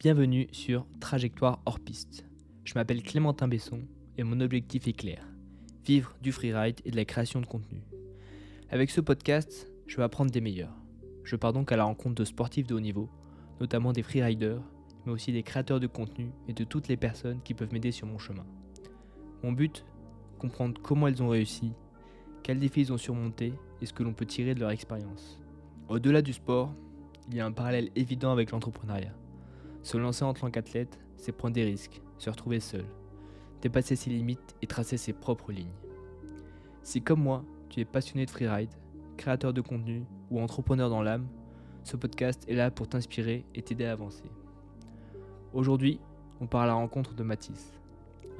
Bienvenue sur Trajectoire hors piste. Je m'appelle Clémentin Besson et mon objectif est clair, vivre du freeride et de la création de contenu. Avec ce podcast, je vais apprendre des meilleurs. Je pars donc à la rencontre de sportifs de haut niveau, notamment des freeriders, mais aussi des créateurs de contenu et de toutes les personnes qui peuvent m'aider sur mon chemin. Mon but, comprendre comment elles ont réussi, quels défis ils ont surmontés et ce que l'on peut tirer de leur expérience. Au-delà du sport, il y a un parallèle évident avec l'entrepreneuriat. Se lancer en tant qu'athlète, c'est prendre des risques, se retrouver seul, dépasser ses limites et tracer ses propres lignes. Si comme moi, tu es passionné de freeride, créateur de contenu ou entrepreneur dans l'âme, ce podcast est là pour t'inspirer et t'aider à avancer. Aujourd'hui, on part à la rencontre de Mathis,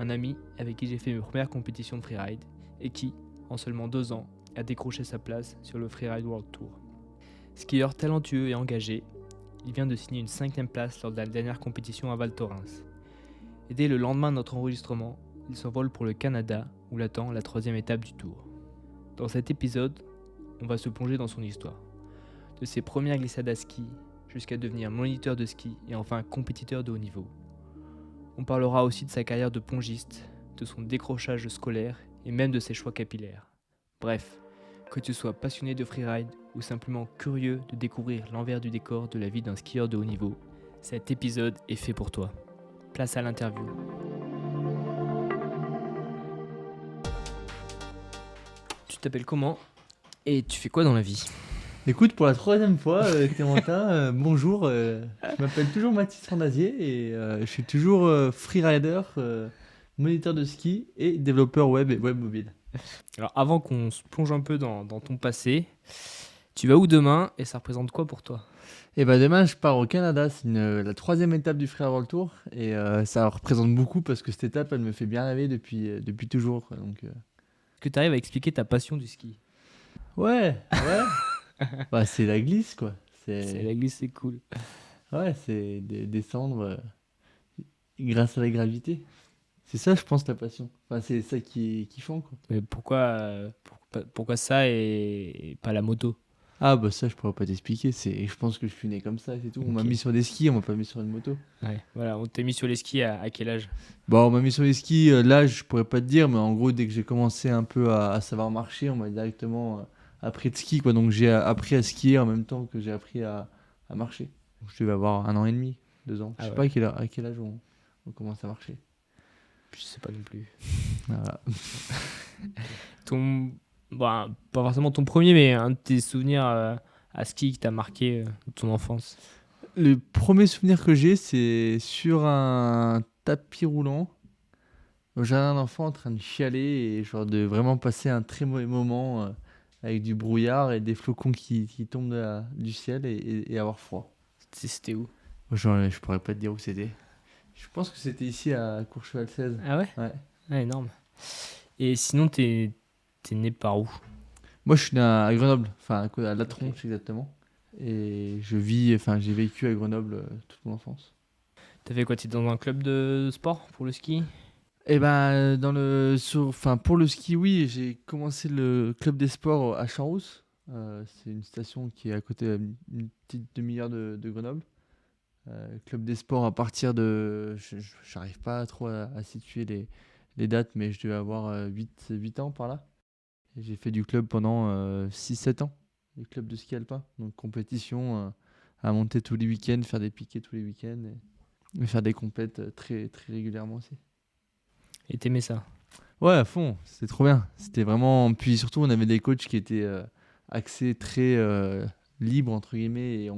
un ami avec qui j'ai fait mes premières compétitions de freeride et qui, en seulement 2 ans, a décroché sa place sur le Freeride World Tour. Skieur talentueux et engagé, il vient de signer une 5e place lors de la dernière compétition à Val Thorens. Et dès le lendemain de notre enregistrement, il s'envole pour le Canada où l'attend la 3e étape du Tour. Dans cet épisode, on va se plonger dans son histoire. De ses premières glissades à ski jusqu'à devenir moniteur de ski et enfin compétiteur de haut niveau. On parlera aussi de sa carrière de pongiste, de son décrochage scolaire et même de ses choix capillaires. Bref, que tu sois passionné de freeride ou simplement curieux de découvrir l'envers du décor de la vie d'un skieur de haut niveau, cet épisode est fait pour toi. Place à l'interview. Tu t'appelles comment et tu fais quoi dans la vie ? Écoute, pour la 3e fois, Clémentin, bonjour. Je m'appelle toujours Mathis Randasier et je suis toujours freerider, moniteur de ski et développeur web et web mobile. Alors avant qu'on se plonge un peu dans ton passé, tu vas où demain et ça représente quoi pour toi ? Et demain, je pars au Canada. C'est la 3e étape du Freeride World Tour et ça représente beaucoup parce que cette étape, elle me fait bien rêver depuis toujours, quoi. Donc, Est-ce que tu arrives à expliquer ta passion du ski ? ouais. C'est la glisse, quoi. C'est la glisse, c'est cool. Ouais, c'est descendre grâce à la gravité. C'est ça, je pense, la passion. Enfin, c'est ça qui est kiffant, quoi. Mais pourquoi ça et pas la moto ? Ah, ça, je pourrais pas t'expliquer. Je pense que je suis né comme ça, c'est tout. On m'a Ok. mis sur des skis, on m'a pas mis sur une moto. Ouais, voilà, on t'a mis sur les skis à quel âge ? On m'a mis sur les skis, l'âge, je pourrais pas te dire, mais en gros, dès que j'ai commencé un peu à savoir marcher, on m'a directement appris de ski, quoi. Donc, j'ai appris à skier en même temps que j'ai appris à marcher. Donc, je devais avoir 1 an et demi, 2 ans. Je sais pas à quel âge on commence à marcher. Je sais pas non plus. Voilà. Pas forcément ton premier, mais un de tes souvenirs à ski qui t'a marqué de ton enfance. Le premier souvenir que j'ai, c'est sur un tapis roulant, au jardin d'enfant, en train de chialer et genre de vraiment passer un très mauvais moment avec du brouillard et des flocons qui tombent du ciel et avoir froid. C'était où ? Genre, je pourrais pas te dire où c'était. Je pense que c'était ici à Courchevel 16. Ah ouais ? Ouais. Ah, énorme. Et sinon, t'es né par où ? Moi, je suis né à Grenoble, enfin à La Tronche exactement. Et j'ai vécu à Grenoble toute mon enfance. T'as fait quoi ? T'es dans un club de sport pour le ski ? Et pour le ski, oui, j'ai commencé le club des sports à Champs-Rousse. C'est une station qui est à côté, une petite demi-heure de Grenoble. Club des sports à partir de... J'arrive pas trop à situer les dates, mais je devais avoir 8 ans par là. Et j'ai fait du club pendant 6-7 ans, le club de ski alpin. Donc compétition, à monter tous les week-ends, faire des piquets tous les week-ends et faire des compètes très, très régulièrement aussi. Et t'aimais ça ? Ouais, à fond, c'était trop bien. C'était vraiment... Puis surtout, on avait des coachs qui étaient axés très libres, entre guillemets. Et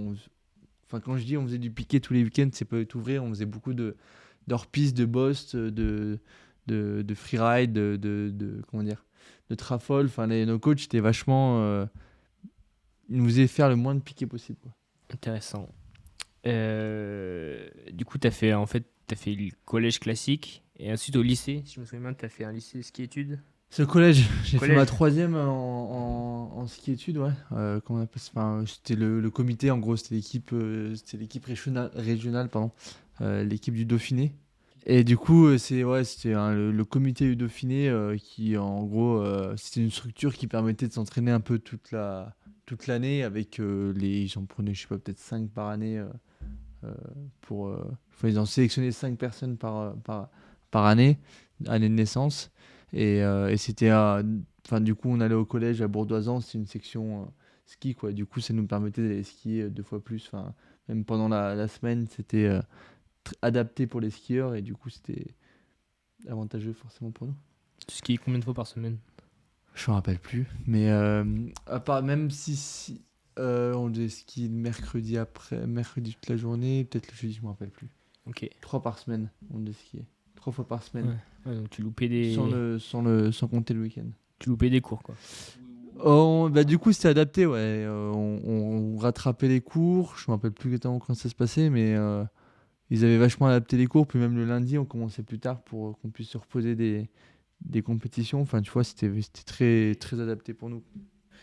quand je dis on faisait du piquet tous les week-ends, c'est pas tout vrai. On faisait beaucoup de hors-piste, de boss, de freeride, comment dire, de trafol. Enfin, nos coachs étaient vachement... ils nous faisaient faire le moins de piquets possible, quoi. Intéressant. Du coup, t'as fait le collège classique et ensuite au lycée, si je me souviens bien, t'as fait un lycée ski-études. C'est le collège. J'ai fait Collège. ma 3e en ski-études, ouais. Comment on appelle ça ? Enfin, c'était le comité, en gros, c'était l'équipe régionale, pardon, l'équipe du Dauphiné. Et du coup, c'était le comité du Dauphiné qui, en gros, c'était une structure qui permettait de s'entraîner un peu toute l'année avec j'en prenais, je sais pas, peut-être 5 par année Ils ont sélectionné 5 personnes par année de naissance. Et c'était du coup, on allait au collège à Bourdoisan, c'est une section ski, quoi. Du coup, ça nous permettait d'aller skier 2 fois plus. Enfin, même pendant la semaine, c'était adapté pour les skieurs et du coup, c'était avantageux forcément pour nous. Tu skis combien de fois par semaine? Je me rappelle plus, mais à part, même si on devait skier le mercredi toute la journée, peut-être le jeudi, je me rappelle plus. Ok. 3 par semaine, on devait skier. 3 fois par semaine. Ouais, donc tu loupais des... Sans compter le week-end. Tu loupais des cours, quoi. Du coup, c'était adapté, ouais. On rattrapait les cours. Je me rappelle plus exactement quand ça se passait, mais ils avaient vachement adapté les cours. Puis même le lundi, on commençait plus tard pour qu'on puisse se reposer des compétitions. Enfin, tu vois, c'était très, très adapté pour nous.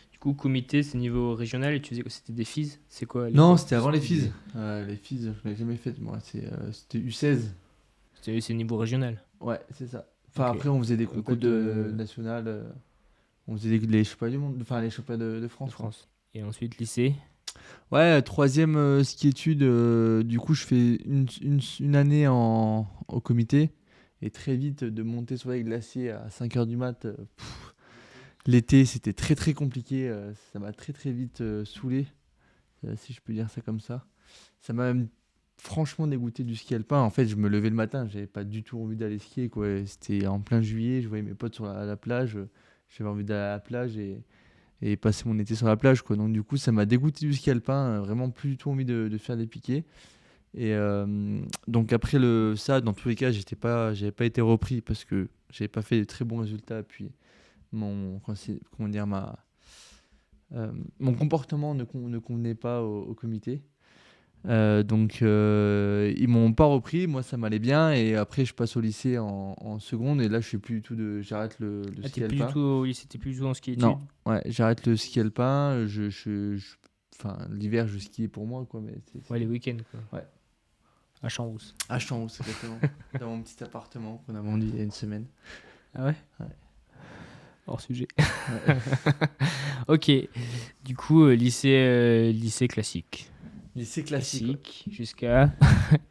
Du coup, comité, c'est niveau régional et tu faisais quoi? C'était des FIS? C'est quoi? Non, c'était avant les FIS. Les FIS, je l'ai jamais fait, moi. C'était U16. C'est niveau régional. Ouais, c'est ça. Enfin, Ok. après, on faisait des Donc, concours nationales. On faisait les championnats du monde, enfin les championnats de France. De France. Et ensuite, lycée. Ouais, troisième ski études. Du coup, je fais une année au comité. Et très vite, de monter sur les glaciers à 5h du mat. L'été, c'était très très compliqué. Ça m'a très très vite saoulé, si je peux dire ça comme ça. Ça m'a même franchement dégoûté du ski alpin. En fait, je me levais le matin, j'avais pas du tout envie d'aller skier, quoi. C'était en plein juillet, je voyais mes potes sur la plage. J'avais envie d'aller à la plage et passer mon été sur la plage, quoi. Donc du coup, ça m'a dégoûté du ski alpin, vraiment plus du tout envie de faire des piquets. Et donc après ça, dans tous les cas, j'avais pas été repris parce que j'avais pas fait de très bons résultats. Puis mon comportement ne convenait pas au comité. Donc ils m'ont pas repris, moi ça m'allait bien et après je passe au lycée en seconde et là je suis plus du tout j'arrête le ski T'es plus alpin. du tout au lycée, t'es plus du tout en ski études? Non, ouais, j'arrête le ski alpin, enfin l'hiver je skie pour moi, quoi, mais Ouais, les week-ends, quoi. Ouais. À Champs-Rousse. À Champs-Rousse, exactement. Dans mon petit appartement qu'on a vendu il y a une semaine. Ah ouais? Ouais. Hors sujet. Ouais. Ok. Du coup, lycée classique. Lycée classique. Jusqu'à...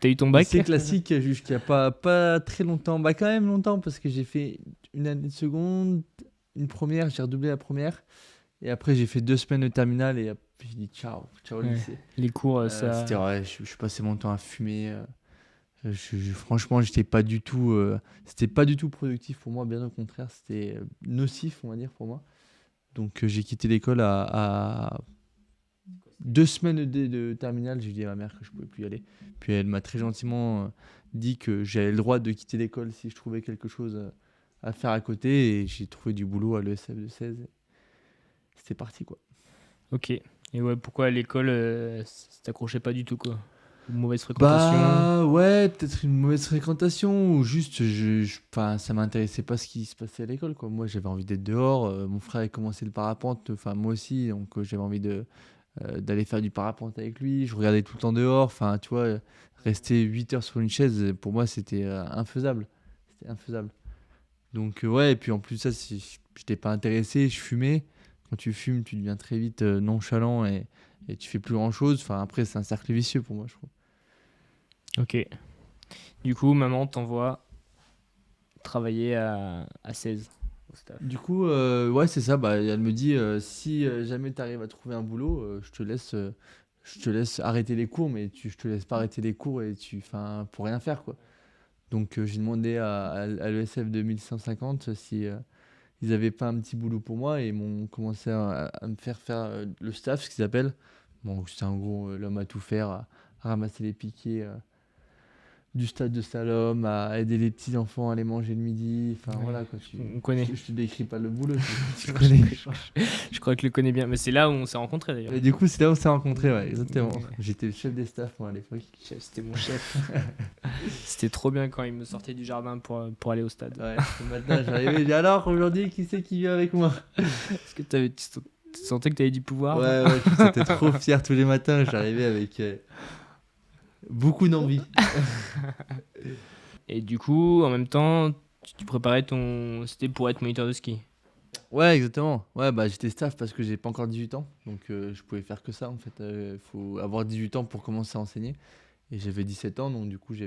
T'as eu ton bac? Lycée classique jusqu'à pas très longtemps. Bah quand même longtemps parce que j'ai fait une année de seconde, une première, j'ai redoublé la première. Et après j'ai fait 2 semaines de terminale et j'ai dit ciao Ouais. lycée. Les cours, ça... C'était ouais, je passais mon temps à fumer. Franchement, c'était pas du tout productif pour moi, bien au contraire, c'était nocif, on va dire, pour moi. Donc j'ai quitté l'école à 2 semaines de terminale, j'ai dit à ma mère que je pouvais plus y aller. Puis elle m'a très gentiment dit que j'avais le droit de quitter l'école si je trouvais quelque chose à faire à côté. Et j'ai trouvé du boulot à l'ESF de 16. Et c'était parti, quoi. Ok. Et ouais, pourquoi à l'école, ça t'accrochait pas du tout, quoi? Une mauvaise fréquentation? Bah ouais, peut-être une mauvaise fréquentation ou juste enfin, ça m'intéressait pas ce qui se passait à l'école, quoi. Moi j'avais envie d'être dehors, mon frère a commencé le parapente, enfin moi aussi, donc j'avais envie d'aller faire du parapente avec lui, je regardais tout le temps dehors, enfin tu vois, rester 8 heures sur une chaise, pour moi c'était infaisable. C'était infaisable. Donc ouais, et puis en plus de ça, si j'étais pas intéressé, je fumais. Quand tu fumes, tu deviens très vite nonchalant et tu fais plus grand chose. Enfin après c'est un cercle vicieux pour moi, je trouve. Ok. Du coup, maman t'envoie travailler à 16 au staff. Du coup, ouais, c'est ça. Bah, elle me dit si jamais tu arrives à trouver un boulot, je te laisse arrêter les cours, mais je te laisse pas arrêter les cours enfin, pour rien faire, quoi. Donc, j'ai demandé à l'ESF de 1150 si ils avaient pas un petit boulot pour moi et ils m'ont commencé à me faire le staff, ce qu'ils appellent. Bon, c'est en gros l'homme à tout faire, à ramasser les piquets. Du stade de Salom à aider les petits enfants à aller manger le midi, enfin Ouais, voilà, quoi. on connaît. Je te décris pas le boulot, tu connais. Je crois que je le connais bien, mais c'est là où on s'est rencontrés d'ailleurs. Et du coup, c'est là où on s'est rencontrés, ouais, exactement. Ouais. J'étais le chef des staffs, moi, à l'époque. C'était mon chef. C'était trop bien quand il me sortait du jardin pour aller au stade. Ouais, le matin, j'arrivais, j'ai dit alors, aujourd'hui, qui c'est qui vient avec moi? Est-ce que tu sentais que tu avais du pouvoir? Ouais, j'étais trop fier tous les matins, j'arrivais avec beaucoup d'envie. Et du coup, en même temps, tu préparais ton... C'était pour être moniteur de ski. Ouais, exactement. Ouais, bah j'étais staff parce que j'ai pas encore 18 ans, donc je pouvais faire que ça en fait. Il faut avoir 18 ans pour commencer à enseigner. Et j'avais 17 ans, donc du coup, je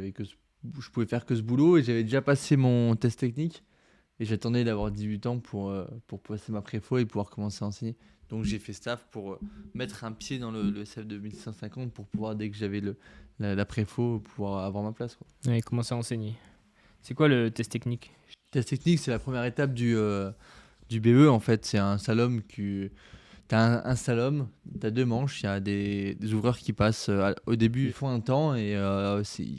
pouvais faire que ce boulot et j'avais déjà passé mon test technique. Et j'attendais d'avoir 18 ans pour passer ma préfo et pouvoir commencer à enseigner. Donc j'ai fait staff pour mettre un pied dans le CEF de 1150 pour pouvoir, dès que j'avais la préfo, pouvoir avoir ma place, quoi. Ouais, commencer à enseigner. C'est quoi le test technique? Test technique, c'est la première étape du BE, en fait. C'est un slalom T'as un slalom, t'as 2 manches, il y a des ouvreurs qui passent. Au début, ils font un temps et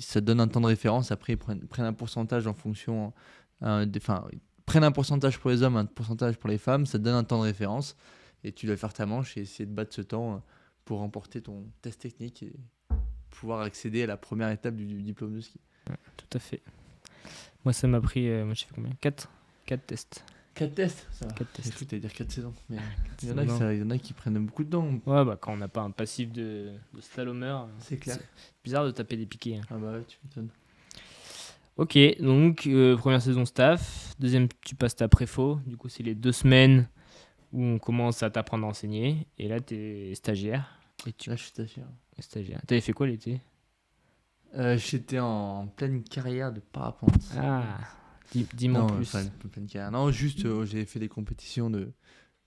ça donne un temps de référence. Après, ils prennent un pourcentage en fonction. Ils prennent un pourcentage pour les hommes, un pourcentage pour les femmes. Ça te donne un temps de référence. Et tu dois faire ta manche et essayer de battre ce temps pour remporter ton test technique et pouvoir accéder à la première étape du diplôme de ski. Tout à fait. Moi, ça m'a pris. Moi, j'ai fait combien? 4 tests. 4 tests, ça va. 4 tests. J'ai cru que t'allais dire 4 saisons. Mais il y Non. en a qui prennent beaucoup de temps. Ouais, bah quand on n'a pas un passif de slalomeur, C'est clair. bizarre de taper des piquets. Hein. Ah bah ouais, tu m'étonnes. Ok, donc première saison staff, deuxième tu passes ta préfo, du coup c'est les 2 semaines où on commence à t'apprendre à enseigner, et là t'es stagiaire. Et Là, je suis stagiaire. stagiaire. T'avais fait quoi l'été? J'étais en pleine carrière de parapente. Ah, dis-moi en Non, plus. enfin, pleine carrière. Non, juste, j'ai fait des compétitions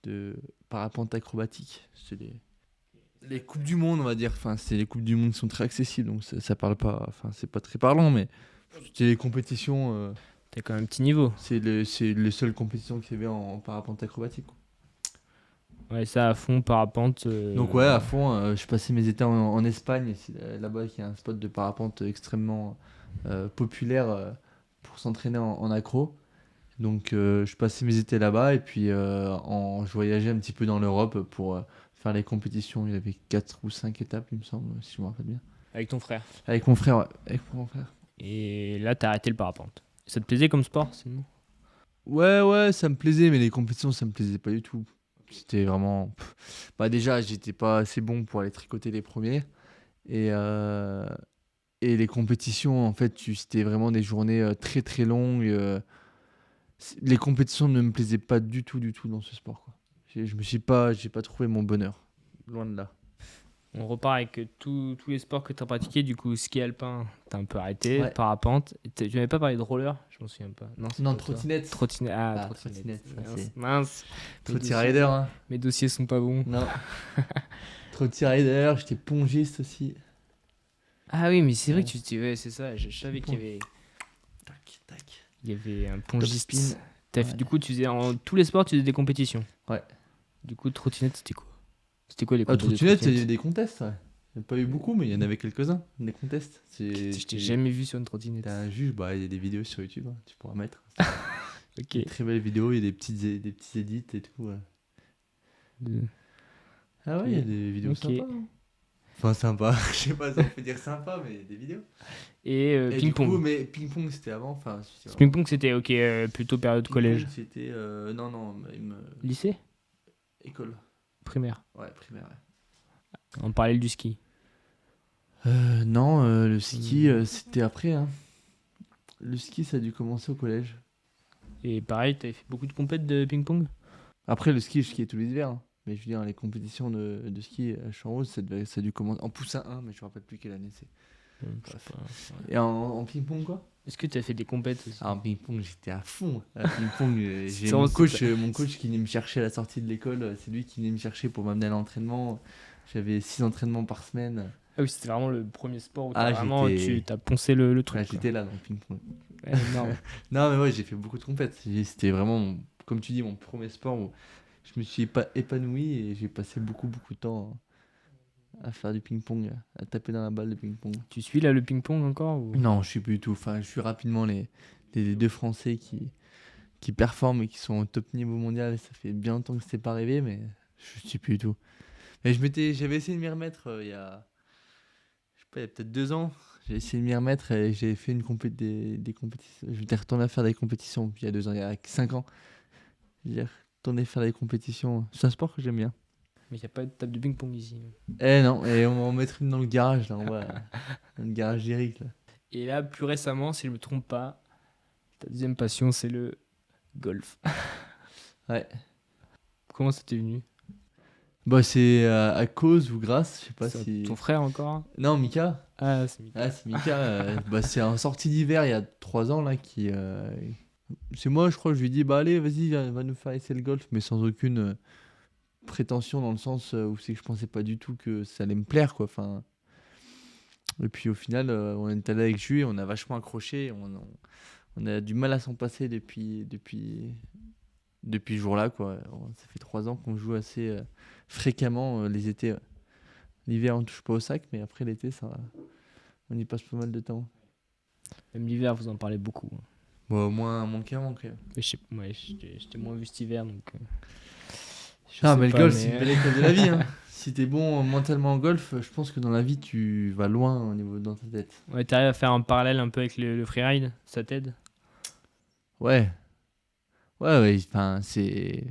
de parapente acrobatique. C'est les Coupes du Monde, on va dire. Enfin, c'est les Coupes du Monde qui sont très accessibles, donc ça parle pas. Enfin, c'est pas très parlant, mais c'était les compétitions. T'as quand même un petit niveau. C'est les seules compétitions qu'il y avait en parapente acrobatique, quoi. Ouais, ça à fond, parapente. Donc, ouais, à fond, je passais mes étés en Espagne. C'est là-bas qu'il y a un spot de parapente extrêmement populaire pour s'entraîner en accro. Donc je passais mes étés là-bas et puis je voyageais un petit peu dans l'Europe pour faire les compétitions. Il y avait 4 ou 5 étapes, il me semble, si je me rappelle bien. Avec ton frère. Avec mon frère, ouais. Avec mon frère. Et là t'as arrêté le parapente. Ça te plaisait comme sport sinon? Ouais, ça me plaisait, mais les compétitions, ça me plaisait pas du tout. C'était vraiment... Bah déjà, j'étais pas assez bon pour aller tricoter les premiers. Et les compétitions, en fait, c'était vraiment des journées très très longues. Les compétitions ne me plaisaient pas du tout dans ce sport, quoi. J'ai pas trouvé mon bonheur. Loin de là. On repart avec tous les sports que tu as pratiqués. Du coup, ski alpin, tu as un peu arrêté. Ouais. Parapente. Tu n'avais pas parlé de roller? Je m'en souviens pas. C'est Non, pas toi. trottinette. Trottinette. Ah, Ah, trottinette. trottinette, ça, c'est- Mince. Mes Trotty dossiers- rider, hein. Mes dossiers sont pas bons. Non. Trotty rider, j'étais pongiste aussi. Ah oui, mais c'est vrai Ouais. que ouais, c'est ça. Je savais qu'il Tac. y avait un Top pongiste. spin. Ouais. Du coup, tu faisais en tous les sports, tu faisais des compétitions. Ouais. Du coup, trottinette, c'était quoi? C'était quoi les Ah, compétitions de trottinette, il y a eu des contests, ouais. Il n'y a pas eu beaucoup, mais il y en avait quelques-uns, des contests. Je t'ai jamais vu sur une trottinette. T'as un juge, bah, il y a des vidéos sur YouTube, hein, tu pourras mettre. Ok. Des très belles vidéos, il y a des petits edits et tout. Ouais. De- Ah ouais, il y a des vidéos Ok. sympas, hein. Enfin, sympa, je sais pas si on peut dire sympa, mais des vidéos. Et Et du coup, ping-pong. mais ping-pong, c'était avant. Enfin, Ping-pong, c'était ok, plutôt période collège. Ping-pong, c'était. Non, Lycée? école. Primaire. Ouais, primaire, ouais. En parallèle du ski. Non, le ski, c'était après, hein. Le ski, ça a dû commencer au collège. Et pareil, t'avais fait beaucoup de compètes de ping-pong? Après, le ski, je skiais tous les hivers, hein. Mais je veux dire, les compétitions de ski à Champs-Rose, ça a dû commencer en poussin 1, mais je me rappelle plus quelle année c'est. Je sais pas. Et en ping-pong, quoi? Est-ce que t'as fait des compètes aussi? Ah, en ping-pong, j'étais à fond. À ping-pong, j'ai C'est mon vraiment- coach qui venait me chercher à la sortie de l'école. C'est lui qui venait me chercher pour m'amener à l'entraînement. J'avais 6 entraînements par semaine. Ah oui, c'était vraiment le premier sport où Ah, tu t'as poncé le truc. Ouais, quoi. j'étais là dans le ping-pong. Ouais, énorme. Non, mais ouais, j'ai fait beaucoup de compètes. C'était vraiment, comme tu dis, mon premier sport où je me suis épanoui et j'ai passé beaucoup de temps à faire du ping-pong, à taper dans la balle de ping-pong. Tu suis là le ping-pong encore ou... Non, je suis plus du tout. Enfin, je suis rapidement les deux Français qui performent et qui sont au top niveau mondial. Ça fait bien longtemps que c'était pas arrivé, mais je suis plus du tout. Mais j'avais essayé de m'y remettre il y a, je sais pas, il y a peut-être 2 ans. J'ai essayé de m'y remettre et j'ai fait des compétitions. Je m'étais retourné à faire des compétitions il y a 2 ans, il y a 5 ans. J'ai retourné faire des compétitions. C'est un sport que j'aime bien. Mais il n'y a pas de table de ping-pong ici. Eh non, et on va en mettre une dans le garage, là, on va dans le garage d'Eric, là. Et là, plus récemment, si je me trompe pas, ta deuxième passion, c'est le golf. Ouais. Comment ça t'est venu? Bah, c'est à cause ou grâce, je sais pas C'est si. ton frère encore? Non, Mika. Ah, c'est Mika. Ah, c'est Mika. Bah, c'est en sortie d'hiver il y a 3 ans là qui. C'est moi, je crois, je lui dis bah allez, vas-y, va nous faire essayer le golf, mais sans aucune prétention dans le sens où c'est que je pensais pas du tout que ça allait me plaire quoi. Enfin, et puis au final, on est allé avec Jules, on a vachement accroché, on a du mal à s'en passer depuis ce jour-là quoi. Ça fait 3 ans qu'on joue assez fréquemment les étés. L'hiver, on touche pas au sac, mais après l'été, ça, on y passe pas mal de temps. Même l'hiver, vous en parlez beaucoup, hein. Bon, au moins qu'avant, quand même. Mais ouais, je t'ai moins vu cet hiver, donc je Ah, sais mais le pas, golf, c'est une belle école de la vie, hein. Si t'es bon mentalement en golf, je pense que dans la vie, tu vas loin au niveau dans ta tête. Ouais, t'arrives à faire un parallèle un peu avec le freeride, ça t'aide? Ouais, ouais, enfin,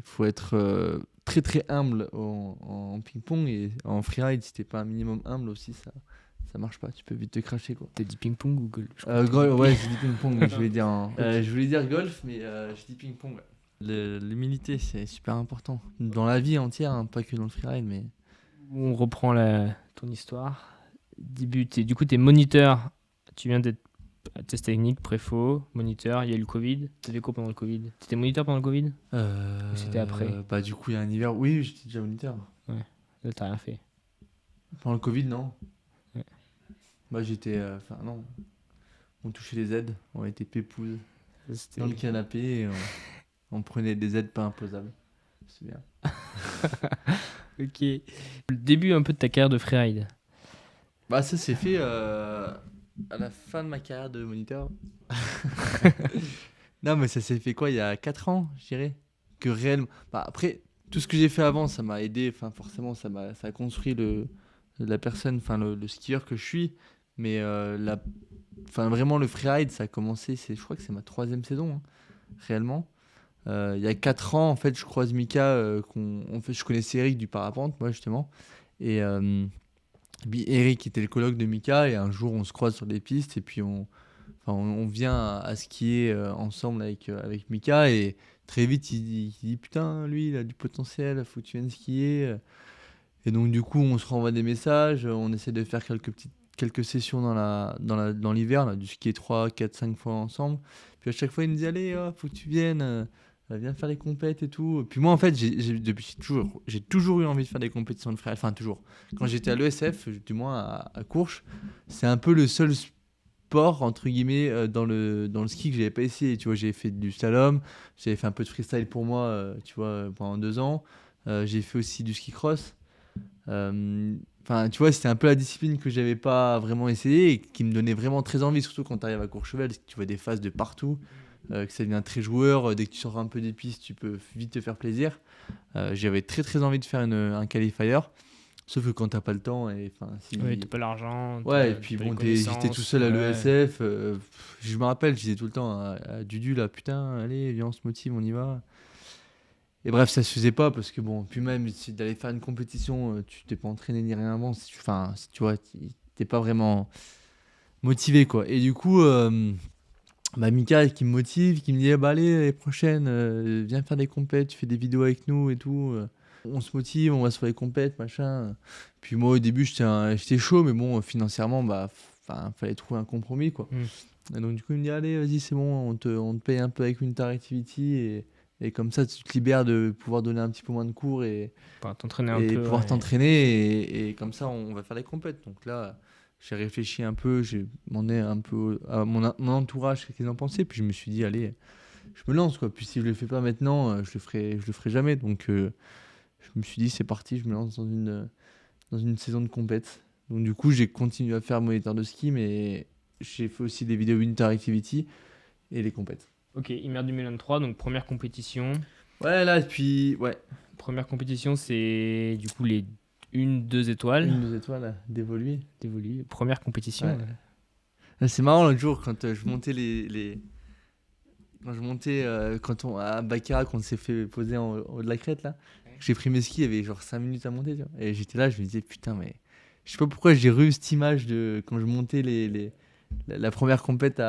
faut être très très humble en ping-pong et en freeride, si t'es pas un minimum humble aussi, ça marche pas. Tu peux vite te cracher, quoi. T'as dit ping-pong ou golf? Je crois que Ouais, j'ai dit ping-pong, je voulais dire, je voulais dire golf, mais j'ai dit ping-pong. Ouais. L'humilité, c'est super important. Dans la vie entière, hein, pas que dans le freeride, mais. on reprend ton histoire. Du coup, t'es moniteur. Tu viens d'être test technique, préfo, moniteur. Il y a eu le Covid. T'avais quoi pendant le Covid? T'étais moniteur pendant le Covid? Ou c'était après? Bah, du coup, il y a un hiver. Oui, j'étais déjà moniteur. Ouais. Là, t'as rien fait. Pendant le Covid, non. Ouais. Bah, j'étais. Enfin, non. On touchait les aides. On était pépouze Ça, c'était- dans le canapé et on prenait des aides pas imposables. C'est bien. Ok. Le début un peu de ta carrière de freeride. Bah, ça s'est fait à la fin de ma carrière de moniteur. Non, mais ça s'est fait quoi, il y a 4 ans, je dirais. Que réellement. Bah, après, tout ce que j'ai fait avant, ça m'a aidé. Enfin, forcément, ça a construit la personne, enfin, le skieur que je suis. Mais enfin, vraiment, le freeride, ça a commencé, je crois que c'est ma 3e saison, hein, réellement. Il y a 4 ans, en fait, je croise Mika. Je connaissais Eric du parapente, moi, justement. Et puis Eric était le coloc de Mika. Et un jour, on se croise sur des pistes. Et puis, on vient à skier ensemble avec Mika. Et très vite, il dit putain, lui, il a du potentiel, faut que tu viennes skier. Et donc, du coup, on se renvoie des messages. On essaie de faire quelques sessions dans l'hiver, là, du skier 3, 4, 5 fois ensemble. Puis à chaque fois, il nous dit allez, faut que tu viennes. Viens faire les compètes et tout. Puis moi, en fait, j'ai toujours eu envie de faire des compétitions de freeride. Enfin, toujours. Quand j'étais à l'ESF, du moins à Courches, c'est un peu le seul sport, entre guillemets, dans le ski que j'avais pas essayé. Tu vois, j'ai fait du slalom, j'avais fait un peu de freestyle pour moi, tu vois, pendant 2 ans. J'ai fait aussi du ski cross. Enfin, tu vois, c'était un peu la discipline que j'avais pas vraiment essayé et qui me donnait vraiment très envie, surtout quand tu arrives à Courchevel, parce que tu vois des phases de partout, que ça devient très joueur. Dès que tu sors un peu des pistes, tu peux vite te faire plaisir. J'avais très très envie de faire un qualifier, sauf que quand t'as pas le temps, et enfin, si. Ouais, t'as pas l'argent. Ouais, et puis t'as bon, les j'étais tout seul à connaissances, l'ESF. Je me rappelle, je disais tout le temps à Dudu là, putain, allez, viens, on se motive, on y va. Et bref, ça se faisait pas parce que bon, puis même si d'aller faire une compétition, tu t'es pas entraîné ni rien avant. Enfin, si tu vois, t'es pas vraiment motivé quoi. Et du coup, bah, Mika qui me motive, qui me dit eh bah allez, l'année prochaine, viens faire des compètes, tu fais des vidéos avec nous et tout. On se motive, on va sur les compètes, machin. Puis moi au début j'étais chaud, mais bon, financièrement, bah, fallait trouver un compromis quoi. Et donc du coup il me dit allez, vas-y, c'est bon, on te paye un peu avec Winter Activity et comme ça tu te libères de pouvoir donner un petit peu moins de cours et t'entraîner un peu. pouvoir Ouais. t'entraîner et comme ça on va faire les compètes. Donc là j'ai réfléchi un peu, j'ai demandé un peu à mon entourage ce qu'ils en pensaient, puis je me suis dit allez, je me lance quoi. Puis si je le fais pas maintenant, je le ferai jamais. Donc je me suis dit c'est parti, je me lance dans une saison de compète. Donc du coup j'ai continué à faire moniteur de ski, mais j'ai fait aussi des vidéos Winter Activity et les compètes. Ok, Hiver 2023, donc première compétition. Ouais, là, et puis, ouais. Première compétition, c'est du coup les 1-2 étoiles. 2 étoiles d'évoluer. d'évoluer. Première compétition. Ouais. Là, c'est marrant l'autre jour quand je montais quand je montais à Baccarat, quand on s'est fait poser en haut de la crête là, j'ai pris mes skis, il y avait genre 5 minutes à monter, tu vois. Et j'étais là, je me disais putain, mais je sais pas pourquoi j'ai eu cette image de quand je montais la première compète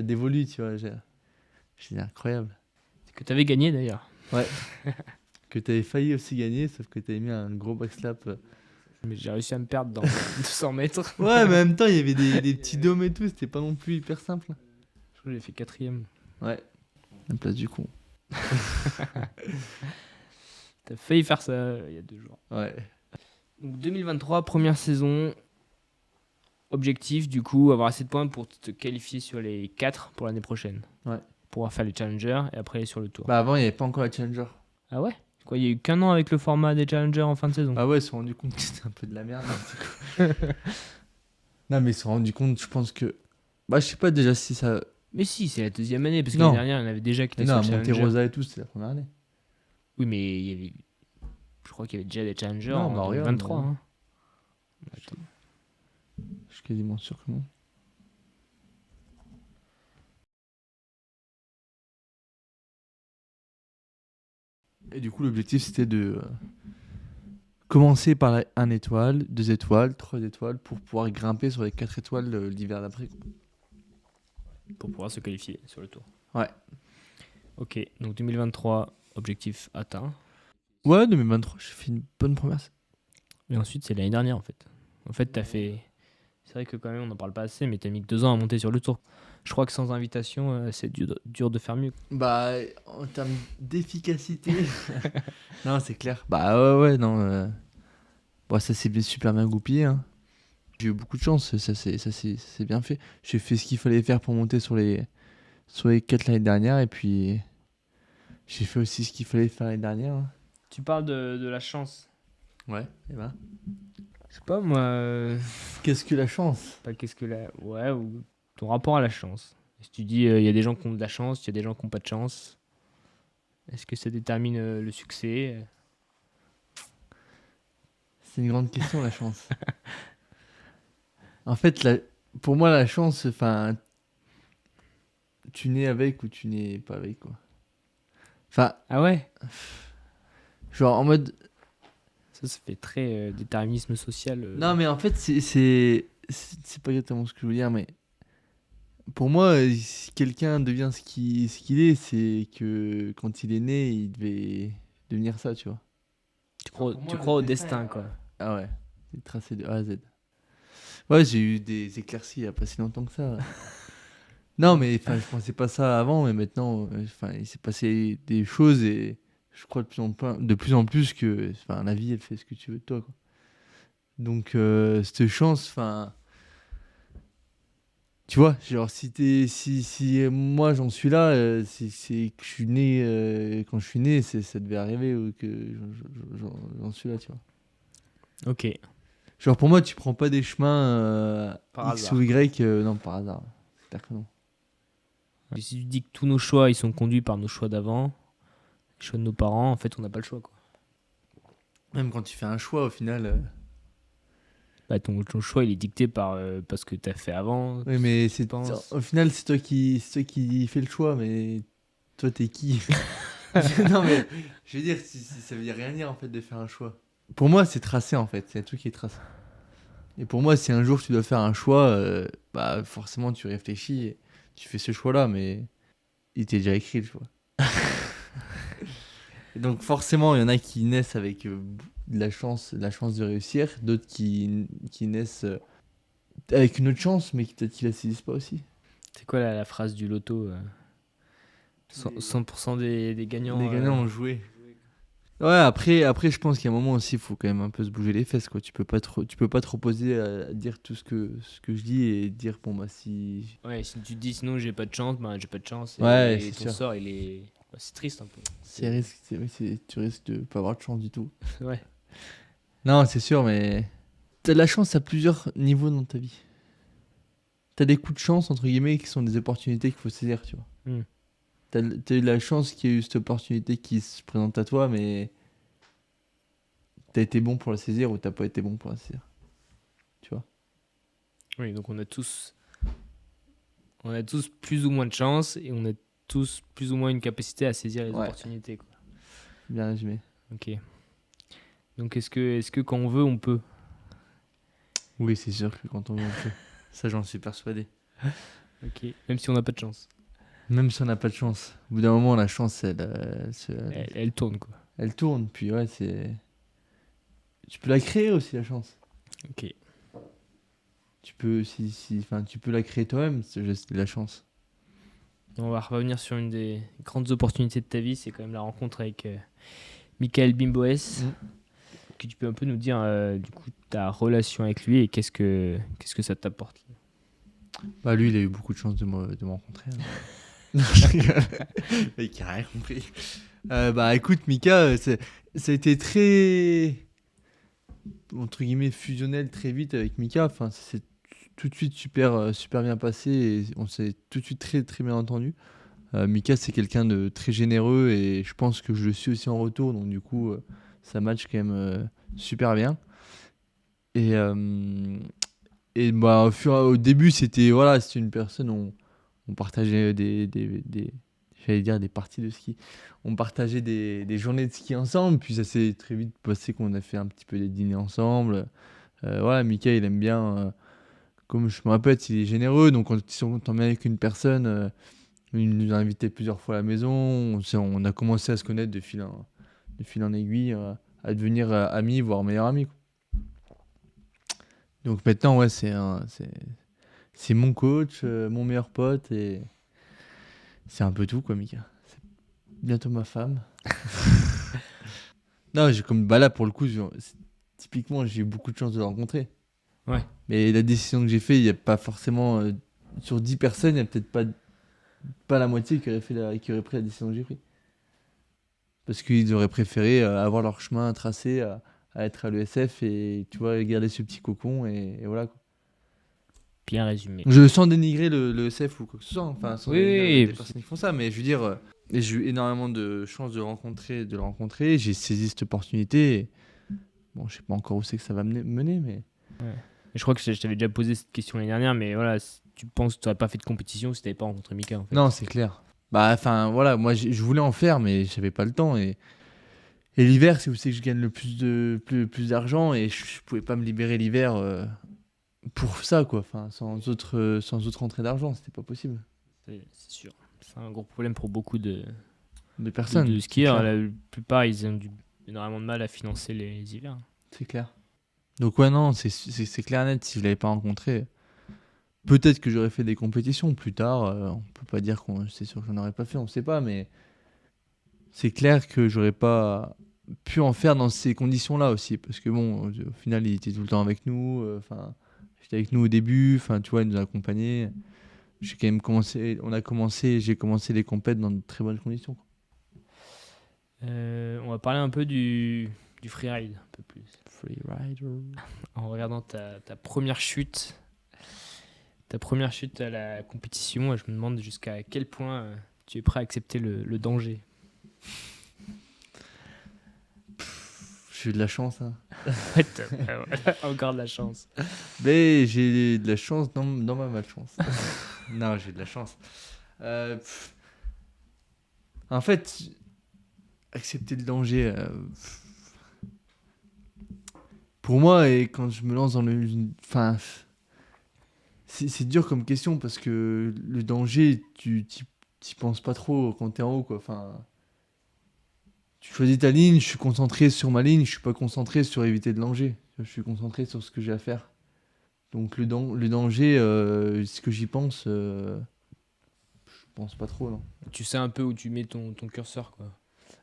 d'évolu, tu vois. J'ai incroyable. Que tu avais gagné d'ailleurs. Ouais. Que t'avais failli aussi gagner, sauf que t'avais mis un gros backslap. Mais j'ai réussi à me perdre dans 200 mètres. Ouais, mais en même temps, il y avait des petits dômes et tout, c'était pas non plus hyper simple. Je crois que j'ai fait 4ème. Ouais. La place du con. T'as failli faire ça il y a 2 jours. Ouais. Donc 2023, première saison. Objectif, du coup, avoir assez de points pour te qualifier sur les 4 pour l'année prochaine. Ouais. Pouvoir faire les challengers et après aller sur le tour. Bah avant, il n'y avait pas encore la Challenger. Ah ouais? Quoi, il y a eu qu'un an avec le format des challengers en fin de saison. Ah ouais, ils se sont rendus compte que c'était un peu de la merde. Du coup. Non, mais ils se sont rendus compte, je pense que... Bah je sais pas déjà si ça... Mais si, c'est la deuxième année, parce que Non. l'année dernière, il y en avait déjà qui étaient Non, sur le Monte challenger. Rosa et tout, c'était la première année. Oui, mais il y avait... je crois qu'il y avait déjà des challengers Non, en bah, regarde, 2023. regarde. Hein. Attends. Je suis quasiment sûr que non. Et du coup, l'objectif, c'était de commencer par la 1 étoile, 2 étoiles, 3 étoiles, pour pouvoir grimper sur les 4 étoiles l'hiver d'après. Quoi. Pour pouvoir se qualifier sur le tour. Ouais. Ok, donc 2023, objectif atteint. Ouais, 2023, j'ai fait une bonne première. Et ensuite, c'est l'année dernière, en fait. En fait, t'as fait... C'est vrai que quand même, on n'en parle pas assez, mais t'as mis que 2 ans à monter sur le tour. Je crois que sans invitation, c'est dur de faire mieux. Bah, en termes d'efficacité... non, c'est clair. Bah ouais, non. Bon, ça s'est super bien goupillé. Hein. J'ai eu beaucoup de chance, ça c'est bien fait. J'ai fait ce qu'il fallait faire pour monter sur les 4 l'année dernière, et puis j'ai fait aussi ce qu'il fallait faire l'année dernière. Hein. Tu parles de la chance. Ouais, et ben. Je sais pas, moi... Qu'est-ce que la chance? Pas qu'est-ce que la... Ouais, ou ton rapport à la chance. Si tu dis, il y a des gens qui ont de la chance, il y a des gens qui n'ont pas de chance. Est-ce que ça détermine le succès? C'est une grande question, la chance. En fait, pour moi, la chance, enfin, tu nais avec ou tu nais pas avec, quoi. Enfin, Ah ouais? genre en mode... Ça fait très déterminisme social. Non, mais en fait, c'est pas exactement ce que je veux dire, mais pour moi, si quelqu'un devient ce qu'il est, c'est que quand il est né, il devait devenir ça, tu vois. Tu crois au destin, quoi. Ah ouais, c'est tracé de A à Z. Ouais, j'ai eu des éclaircies il y a pas si longtemps que ça. Non, mais enfin, je pensais pas ça avant, mais maintenant, enfin, il s'est passé des choses et je crois de plus en plus que, enfin, la vie, elle fait ce que tu veux de toi, quoi. Donc, cette chance, enfin, tu vois, genre, si moi j'en suis là, c'est que je suis né, quand je suis né, ça devait arriver ou que j'en suis là, tu vois. Ok. Genre, pour moi, tu prends pas des chemins Par X hasard. ou Y, non, par hasard. C'est clair que non. Et si tu dis que tous nos choix, ils sont conduits par nos choix d'avant, les choix de nos parents, en fait, on n'a pas le choix, quoi. Même quand tu fais un choix, au final. Bah, ton choix, il est dicté par ce que tu as fait avant. Oui, mais tu penses. au final, c'est toi qui fais le choix, mais toi, t'es qui? Non, mais je veux dire, ça veut dire rien dire en fait de faire un choix. Pour moi, c'est tracé en fait, c'est un truc qui est tracé. Et pour moi, si un jour tu dois faire un choix, bah forcément tu réfléchis, et tu fais ce choix-là, mais il t'est déjà écrit le choix. Et donc forcément, il y en a qui naissent avec de la chance de réussir, d'autres qui naissent avec une autre chance, mais qui peut-être qu'ils la saisissent pas aussi. C'est quoi la phrase du loto 100% des gagnants. Les gagnants ont joué. Ouais, après, je pense qu'il y a un moment aussi, il faut quand même un peu se bouger les fesses, quoi. Tu peux pas te reposer à dire tout ce que je dis et dire, bon, bah, si... Ouais, si tu te dis sinon j'ai pas de chance, bah j'ai pas de chance. Et, Ouais, et c'est ton sûr. sort, il est. Bah, c'est triste un peu. Tu risques de pas avoir de chance du tout. Ouais. Non, c'est sûr, mais... T'as de la chance à plusieurs niveaux dans ta vie. T'as des coups de chance, entre guillemets, qui sont des opportunités qu'il faut saisir, tu vois. Hmm. T'as eu de la chance qu'il y ait eu cette opportunité qui se présente à toi, mais t'as été bon pour la saisir ou t'as pas été bon pour la saisir. Tu vois. Oui, donc on a tous plus ou moins de chance et on a tous plus ou moins une capacité à saisir les Ouais. opportunités, quoi. Bien résumé. Ok. Donc est-ce que quand on veut, on peut? Oui, c'est sûr que quand on veut, on peut. Ça, j'en suis persuadé. Ok. Même si on n'a pas de chance. Même si on n'a pas de chance. Au bout d'un moment, la chance, Elle tourne, quoi. elle tourne. Puis ouais, tu peux la créer aussi, la chance. Ok. Tu peux, enfin, tu peux la créer toi-même, ce geste de la chance. On va revenir sur une des grandes opportunités de ta vie, c'est quand même la rencontre avec Michael Bimboès. Que tu peux un peu nous dire du coup ta relation avec lui et qu'est-ce que ça t'apporte? Bah lui, il a eu beaucoup de chance de me rencontrer. Non, je rigole. Il a rien compris. Bah écoute, Mika, ça a été très, entre guillemets, fusionnel très vite avec Mika. Enfin, c'est tout de suite super bien passé et on s'est tout de suite très très bien entendu. Mika, c'est quelqu'un de très généreux et je pense que je le suis aussi en retour. Donc du coup, ça match quand même super bien. Et, bah, au début, c'était une personne, on partageait j'allais dire des parties de ski. On partageait des journées de ski ensemble, puis ça s'est très vite passé qu'on a fait un petit peu des dîners ensemble. Voilà, Mika, il aime bien, comme je me répète, il est généreux, donc quand il s'entend bien avec une personne, il nous a invités plusieurs fois à la maison, on a commencé à se connaître de fil en aiguille, à devenir amis, voire meilleurs amis, quoi. Donc maintenant, ouais, c'est mon coach, mon meilleur pote et c'est un peu tout, quoi, Mika. C'est bientôt ma femme. Non, bah là, pour le coup, typiquement, j'ai eu beaucoup de chance de le rencontrer. Ouais. Mais la décision que j'ai faite, il n'y a pas forcément. Sur 10 personnes, il n'y a peut-être pas la moitié qui aurait pris la décision que j'ai prise. Parce qu'ils auraient préféré avoir leur chemin tracé à être à l'ESF et, tu vois, garder ce petit cocon et voilà, quoi. Bien résumé. Sans dénigrer le SF ou quoi que ce soit, enfin, sans dénigrer des personnes qui font ça, mais je veux dire, j'ai eu énormément de chance de le rencontrer, j'ai saisi cette opportunité. Et, bon, je sais pas encore où c'est que ça va mener, mais. Ouais. Je crois que je t'avais déjà posé cette question l'année dernière, mais voilà, tu penses que tu n'aurais pas fait de compétition si tu n'avais pas rencontré Mika en fait. Non, c'est clair. Bah, enfin, voilà, moi je voulais en faire, mais j'avais pas le temps. Et l'hiver, c'est où c'est que je gagne le plus d'argent, et je pouvais pas me libérer l'hiver pour ça, quoi. Enfin, sans autre entrée d'argent, c'était pas possible. C'est sûr. C'est un gros problème pour beaucoup de personnes. de skieurs. La plupart, ils ont énormément de mal à financer les hivers. C'est clair. Donc ouais, non, c'est clair net, si je l'avais pas rencontré, peut-être que j'aurais fait des compétitions plus tard, on peut pas dire c'est sûr que j'en aurais pas fait, on sait pas, mais c'est clair que j'aurais pas pu en faire dans ces conditions-là aussi, parce que bon, au final, il était tout le temps avec nous, enfin, j'étais avec nous au début, enfin, tu vois, il nous a accompagnés. J'ai quand même j'ai commencé les compètes dans de très bonnes conditions, quoi. On va parler un peu du freeride, un peu plus. Freerider. En regardant ta première chute. Ta première chute à la compétition, je me demande jusqu'à quel point tu es prêt à accepter le danger. J'ai eu de la chance, hein. Encore de la chance. Mais j'ai de la chance dans ma malchance. Non, j'ai de la chance. En fait, accepter le danger, pour moi, et quand je me lance dans enfin, c'est dur comme question parce que le danger, tu t'y penses pas trop quand t'es en haut, quoi. Enfin, tu choisis ta ligne, je suis concentré sur ma ligne, je suis pas concentré sur éviter le danger. Je suis concentré sur ce que j'ai à faire. Donc le danger, est-ce que j'y pense, je pense pas trop, non. Tu sais un peu où tu mets ton curseur, quoi.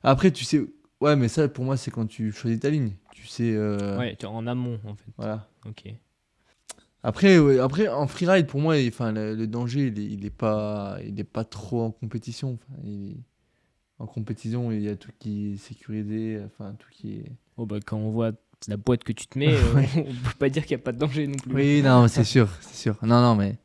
Après, tu sais, ouais, mais ça pour moi c'est quand tu choisis ta ligne. Tu sais. Ouais, en amont en fait. Voilà. Ok. Après, ouais, après en freeride pour moi, enfin le danger il est pas trop en compétition. Enfin, en compétition il y a tout qui est sécurisé, enfin tout qui est. Oh bah quand on voit la boîte que tu te mets, Ouais. on peut pas dire qu'il n'y a pas de danger non plus. Oui, non, c'est sûr, c'est sûr. Non, non, mais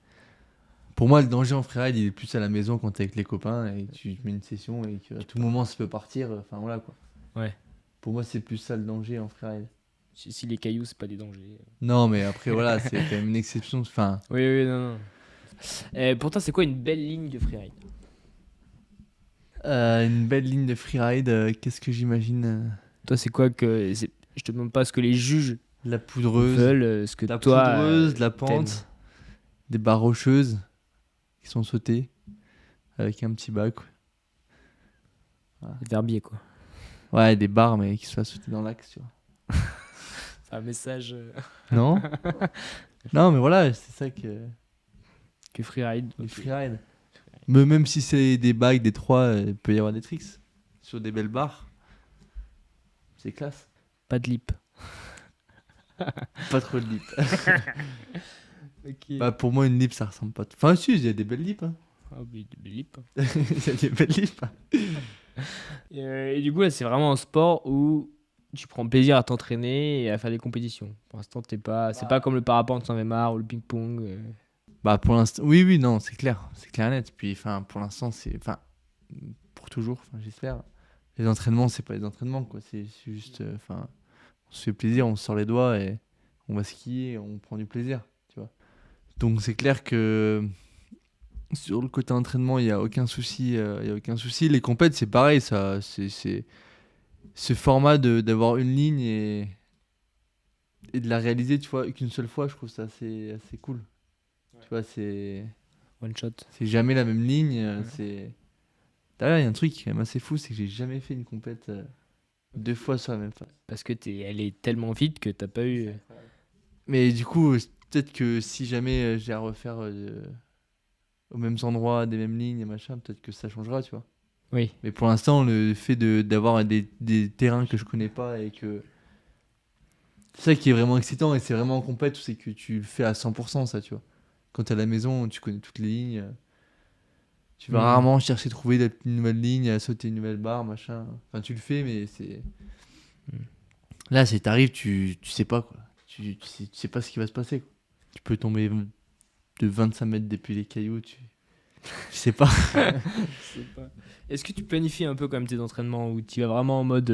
pour moi, le danger en freeride, il est plus à la maison quand t'es avec les copains et tu mets une session et qu'à tout moment ça peut partir. Enfin voilà, quoi. Ouais. Pour moi, c'est plus ça le danger en freeride. Si les cailloux, c'est pas des dangers. Non, mais après, voilà, c'est quand même une exception. Enfin, Oui, non. Pourtant, c'est quoi une belle ligne de freeride? une belle ligne de freeride, qu'est-ce que j'imagine? Toi, c'est quoi que. Je te demande pas ce que les juges La poudreuse, veulent, ce que la toi. poudreuse, de la t'aimes. pente, des barres rocheuses qui sont sautées avec un petit bac. Verbier, quoi. Ouais, des barres, mais qui soient sautés dans l'axe, tu vois. C'est un message Non. Non, mais voilà, c'est ça que freeride. le Ok. freeride. Mais même si c'est des bagues, des 3, il peut y avoir des tricks. Sur des belles barres, c'est classe. Pas de lip. Pas trop de lip. Ok. Bah, pour moi, une lip, ça ressemble pas. Enfin, si, il y a des belles lips. Hein. Ah oui, des lips. Il y a des belles lips. Et du coup, là, c'est vraiment un sport où tu prends plaisir à t'entraîner et à faire des compétitions. Pour l'instant, c'est pas comme le parapente sans marre ou le ping-pong. Bah, pour l'instant, oui, non, c'est clair et net. Puis, enfin, pour l'instant, pour toujours, j'espère. Les entraînements, c'est pas les entraînements, quoi. C'est juste, on se fait plaisir, on se sort les doigts et on va skier, on prend du plaisir, tu vois. Donc, c'est clair que sur le côté entraînement, il y a aucun souci, Les compètes, c'est pareil, ça, c'est ce format d'avoir une ligne et de la réaliser, tu vois, qu'une seule fois, je trouve ça assez cool. Tu vois, One shot. c'est jamais la même ligne. Ouais. D'ailleurs, il y a un truc qui est quand même assez fou, c'est que j'ai jamais fait une compète 2 fois sur la même phase. Parce que elle est tellement vite que t'as pas eu. Mais du coup, peut-être que si jamais j'ai à refaire aux mêmes endroits, des mêmes lignes et machin, peut-être que ça changera, tu vois. Oui. Mais pour l'instant, le fait d'avoir des terrains que je connais pas et que. C'est ça qui est vraiment excitant et c'est vraiment en compète, c'est que tu le fais à 100%, ça, tu vois. Quand t'es à la maison, tu connais toutes les lignes. Tu vas rarement chercher à trouver une nouvelle ligne, à sauter une nouvelle barre, machin. Enfin, tu le fais, mais c'est. Là, t'arrives, tu sais pas, quoi. Tu sais pas ce qui va se passer, quoi. Tu peux tomber de 25 mètres depuis les cailloux, tu sais pas. Je sais pas. Est-ce que tu planifies un peu comme tes entraînements où tu vas vraiment en mode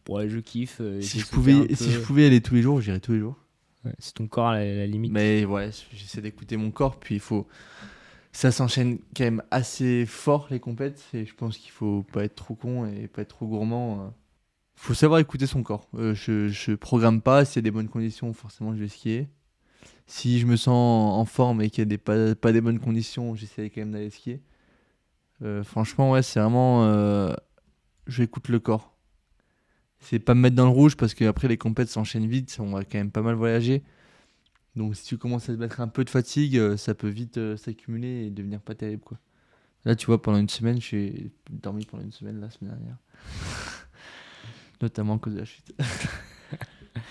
ouais, je kiffe. Si j'essaie je de faire un si je peu- pouvais aller tous les jours, j'irais tous les jours. Ouais, c'est ton corps à la limite. Mais ouais, j'essaie d'écouter mon corps, puis il faut. Ça s'enchaîne quand même assez fort, les compètes, et je pense qu'il faut pas être trop con et pas être trop gourmand. Faut savoir écouter son corps. Je programme pas, s'il y a des bonnes conditions, forcément je vais skier. Si je me sens en forme et qu'il y a pas des bonnes conditions, j'essaie quand même d'aller skier. Franchement, ouais, c'est vraiment. J'écoute le corps. C'est pas me mettre dans le rouge parce qu'après les compètes s'enchaînent vite, on va quand même pas mal voyager. Donc si tu commences à te mettre un peu de fatigue, ça peut vite s'accumuler et devenir pas terrible, quoi. Là, tu vois, pendant une semaine, j'ai dormi pendant une semaine la semaine dernière. Notamment à cause de la chute.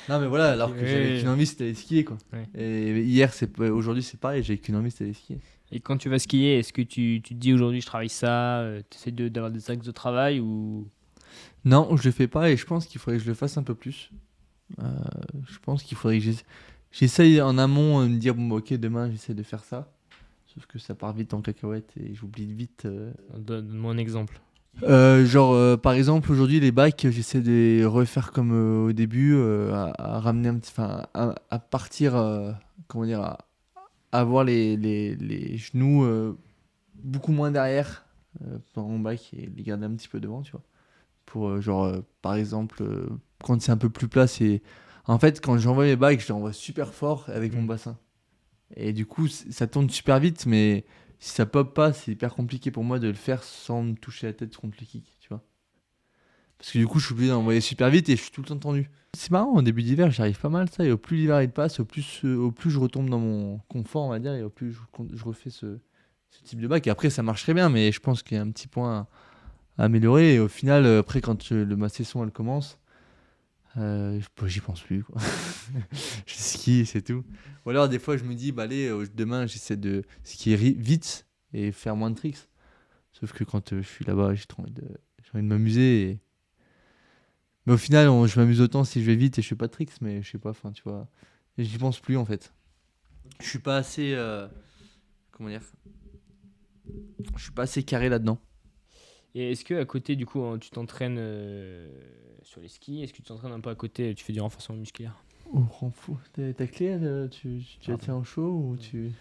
Non, mais voilà, alors que j'avais qu'une envie, c'était d'aller skier, quoi. Ouais. Et aujourd'hui, c'est pareil, j'ai qu'une envie, c'était d'aller skier. Et quand tu vas skier, est-ce que tu te dis aujourd'hui je travaille ça, tu essaies d'avoir des axes de travail ou. Non, je le fais pas et je pense qu'il faudrait que je le fasse un peu plus. Je pense qu'il faudrait que j'essaye en amont de me dire, bon, bah, ok, demain, j'essaie de faire ça. Sauf que ça part vite en cacahuète et j'oublie vite. Donne-moi un exemple. Par exemple, aujourd'hui, les bacs, j'essaie de les refaire comme au début, à ramener un petit. Enfin, à partir. Comment dire, à avoir les genoux beaucoup moins derrière dans mon bac et les garder un petit peu devant, tu vois. Pour, par exemple, quand c'est un peu plus plat, c'est. En fait, quand j'envoie mes bacs, je les envoie super fort avec mon bassin. Et du coup, ça tourne super vite, mais si ça pop pas, c'est hyper compliqué pour moi de le faire sans me toucher la tête contre le kick, tu vois. Parce que du coup, je suis obligé d'envoyer super vite et je suis tout le temps tendu. C'est marrant, au début d'hiver, j'arrive pas mal ça, et au plus l'hiver il passe, au plus je retombe dans mon confort, on va dire, et au plus je refais ce type de bac. Et après, ça marche très bien, mais je pense qu'il y a un petit point à améliorer. Et au final, après, quand ma session elle commence, j'y pense plus, quoi. Je skie, c'est tout. Ou alors, des fois, je me dis, bah allez, demain, j'essaie de skier vite et faire moins de tricks. Sauf que quand je suis là-bas, j'ai envie de m'amuser. Mais au final, je m'amuse autant si je vais vite et je fais pas de tricks, mais je sais pas, enfin, tu vois. Et j'y pense plus, en fait. Je suis pas assez. Comment dire. Je suis pas assez carré là-dedans. Et est-ce que à côté, du coup, tu t'entraînes sur les skis? Est-ce que tu t'entraînes un peu à côté? Tu fais du renforcement musculaire? Oh, rend fou. Ta clé, tu la tiens en chaud ou tu.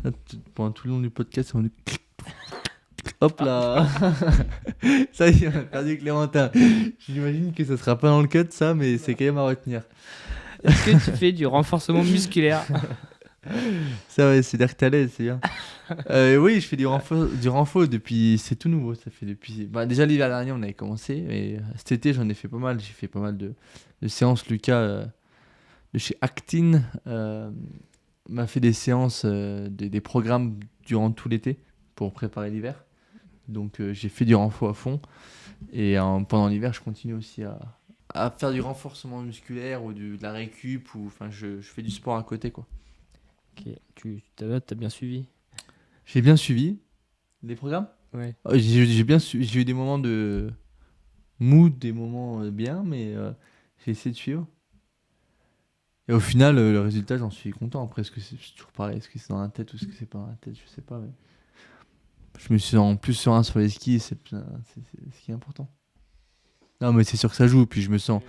Là, pendant tout le long du podcast, on est. Hop là. Ça y est, on a perdu Clémentin. J'imagine que ça sera pas dans le cut, ça, mais c'est quand même à retenir. Est-ce que tu fais du renforcement musculaire? Ça, ouais, c'est d'air que t'as l'aise, c'est bien. Oui, je fais du renfort depuis. C'est tout nouveau. Ça fait depuis. Bah, déjà l'hiver dernier, on avait commencé, mais cet été, j'en ai fait pas mal. J'ai fait pas mal de séances. Lucas de chez Actin m'a fait des séances, des programmes durant tout l'été pour préparer l'hiver. Donc j'ai fait du renfort à fond. Et pendant l'hiver, je continue aussi à faire du renforcement musculaire ou de la récup. Enfin, je fais du sport à côté, quoi. Ok, t'as bien suivi? J'ai bien suivi les programmes. Ouais. J'ai eu des moments de mou, des moments bien, mais j'ai essayé de suivre. Et au final, le résultat, j'en suis content. Après, est-ce que c'est toujours pareil? Est-ce que c'est dans la tête ou est-ce que c'est pas dans la tête? Je sais pas. Mais je me suis en plus serein sur les skis, c'est ce qui est important. Non, mais c'est sûr que ça joue. Puis je me sens.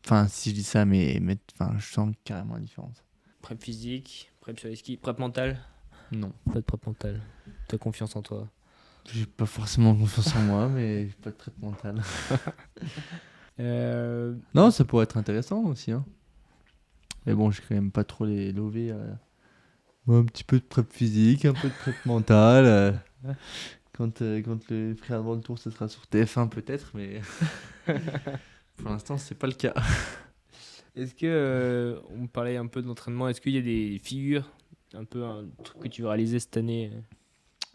Enfin, si je dis ça, enfin, je sens carrément la différence. Prep physique, prep sur les skis, prep mental? Non. Pas de prep mental. T'as confiance en toi? J'ai pas forcément confiance en moi, mais j'ai pas de traitement mental. Non, ça pourrait être intéressant aussi. Hein. Mais bon, j'ai quand même pas trop les lovés. Moi, un petit peu de prep physique, un peu de prep mental. Quand le frère avant le tour, ce sera sur TF1 peut-être, mais pour l'instant, c'est pas le cas. Est-ce que, on parlait un peu de l'entraînement, est-ce qu'il y a des figures, un peu un truc que tu veux réaliser cette année?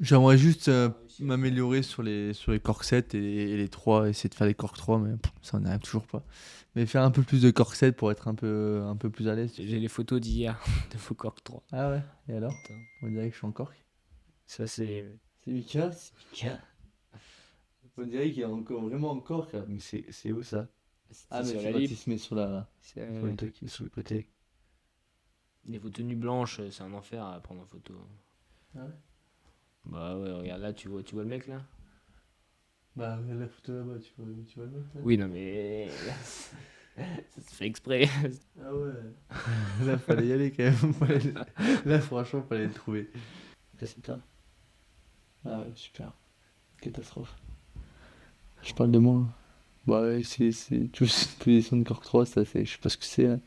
J'aimerais juste m'améliorer sur les cork 7 et les 3, essayer de faire des cork 3, mais ça, on n'y arrive toujours pas. Mais faire un peu plus de cork 7 pour être un peu plus à l'aise. J'ai les photos d'hier de vos cork 3. Ah ouais, et alors? Putain. On dirait que je suis en cork. Ça, c'est Mika. Mika. On dirait qu'il est encore vraiment en cork. Mais c'est où ça? Ah, mais sur c'est la quand lip. il se met sur C'est, Sur le truc, sur le côté. les photos tenues blanches, c'est un enfer à prendre en photo. Ah ouais? Bah ouais, regarde là, tu vois le mec là? Bah, la photo là-bas, tu vois le mec là? Oui, non mais. Ça se fait exprès. Ah ouais. Là, fallait y aller quand même. Là, franchement, fallait le trouver. Ça c'est toi? Ah ouais, super. Catastrophe. Je parle de moi. Bah ouais, c'est tu vois, c'est une position de corps 3, ça c'est. Je sais pas ce que c'est. Hein.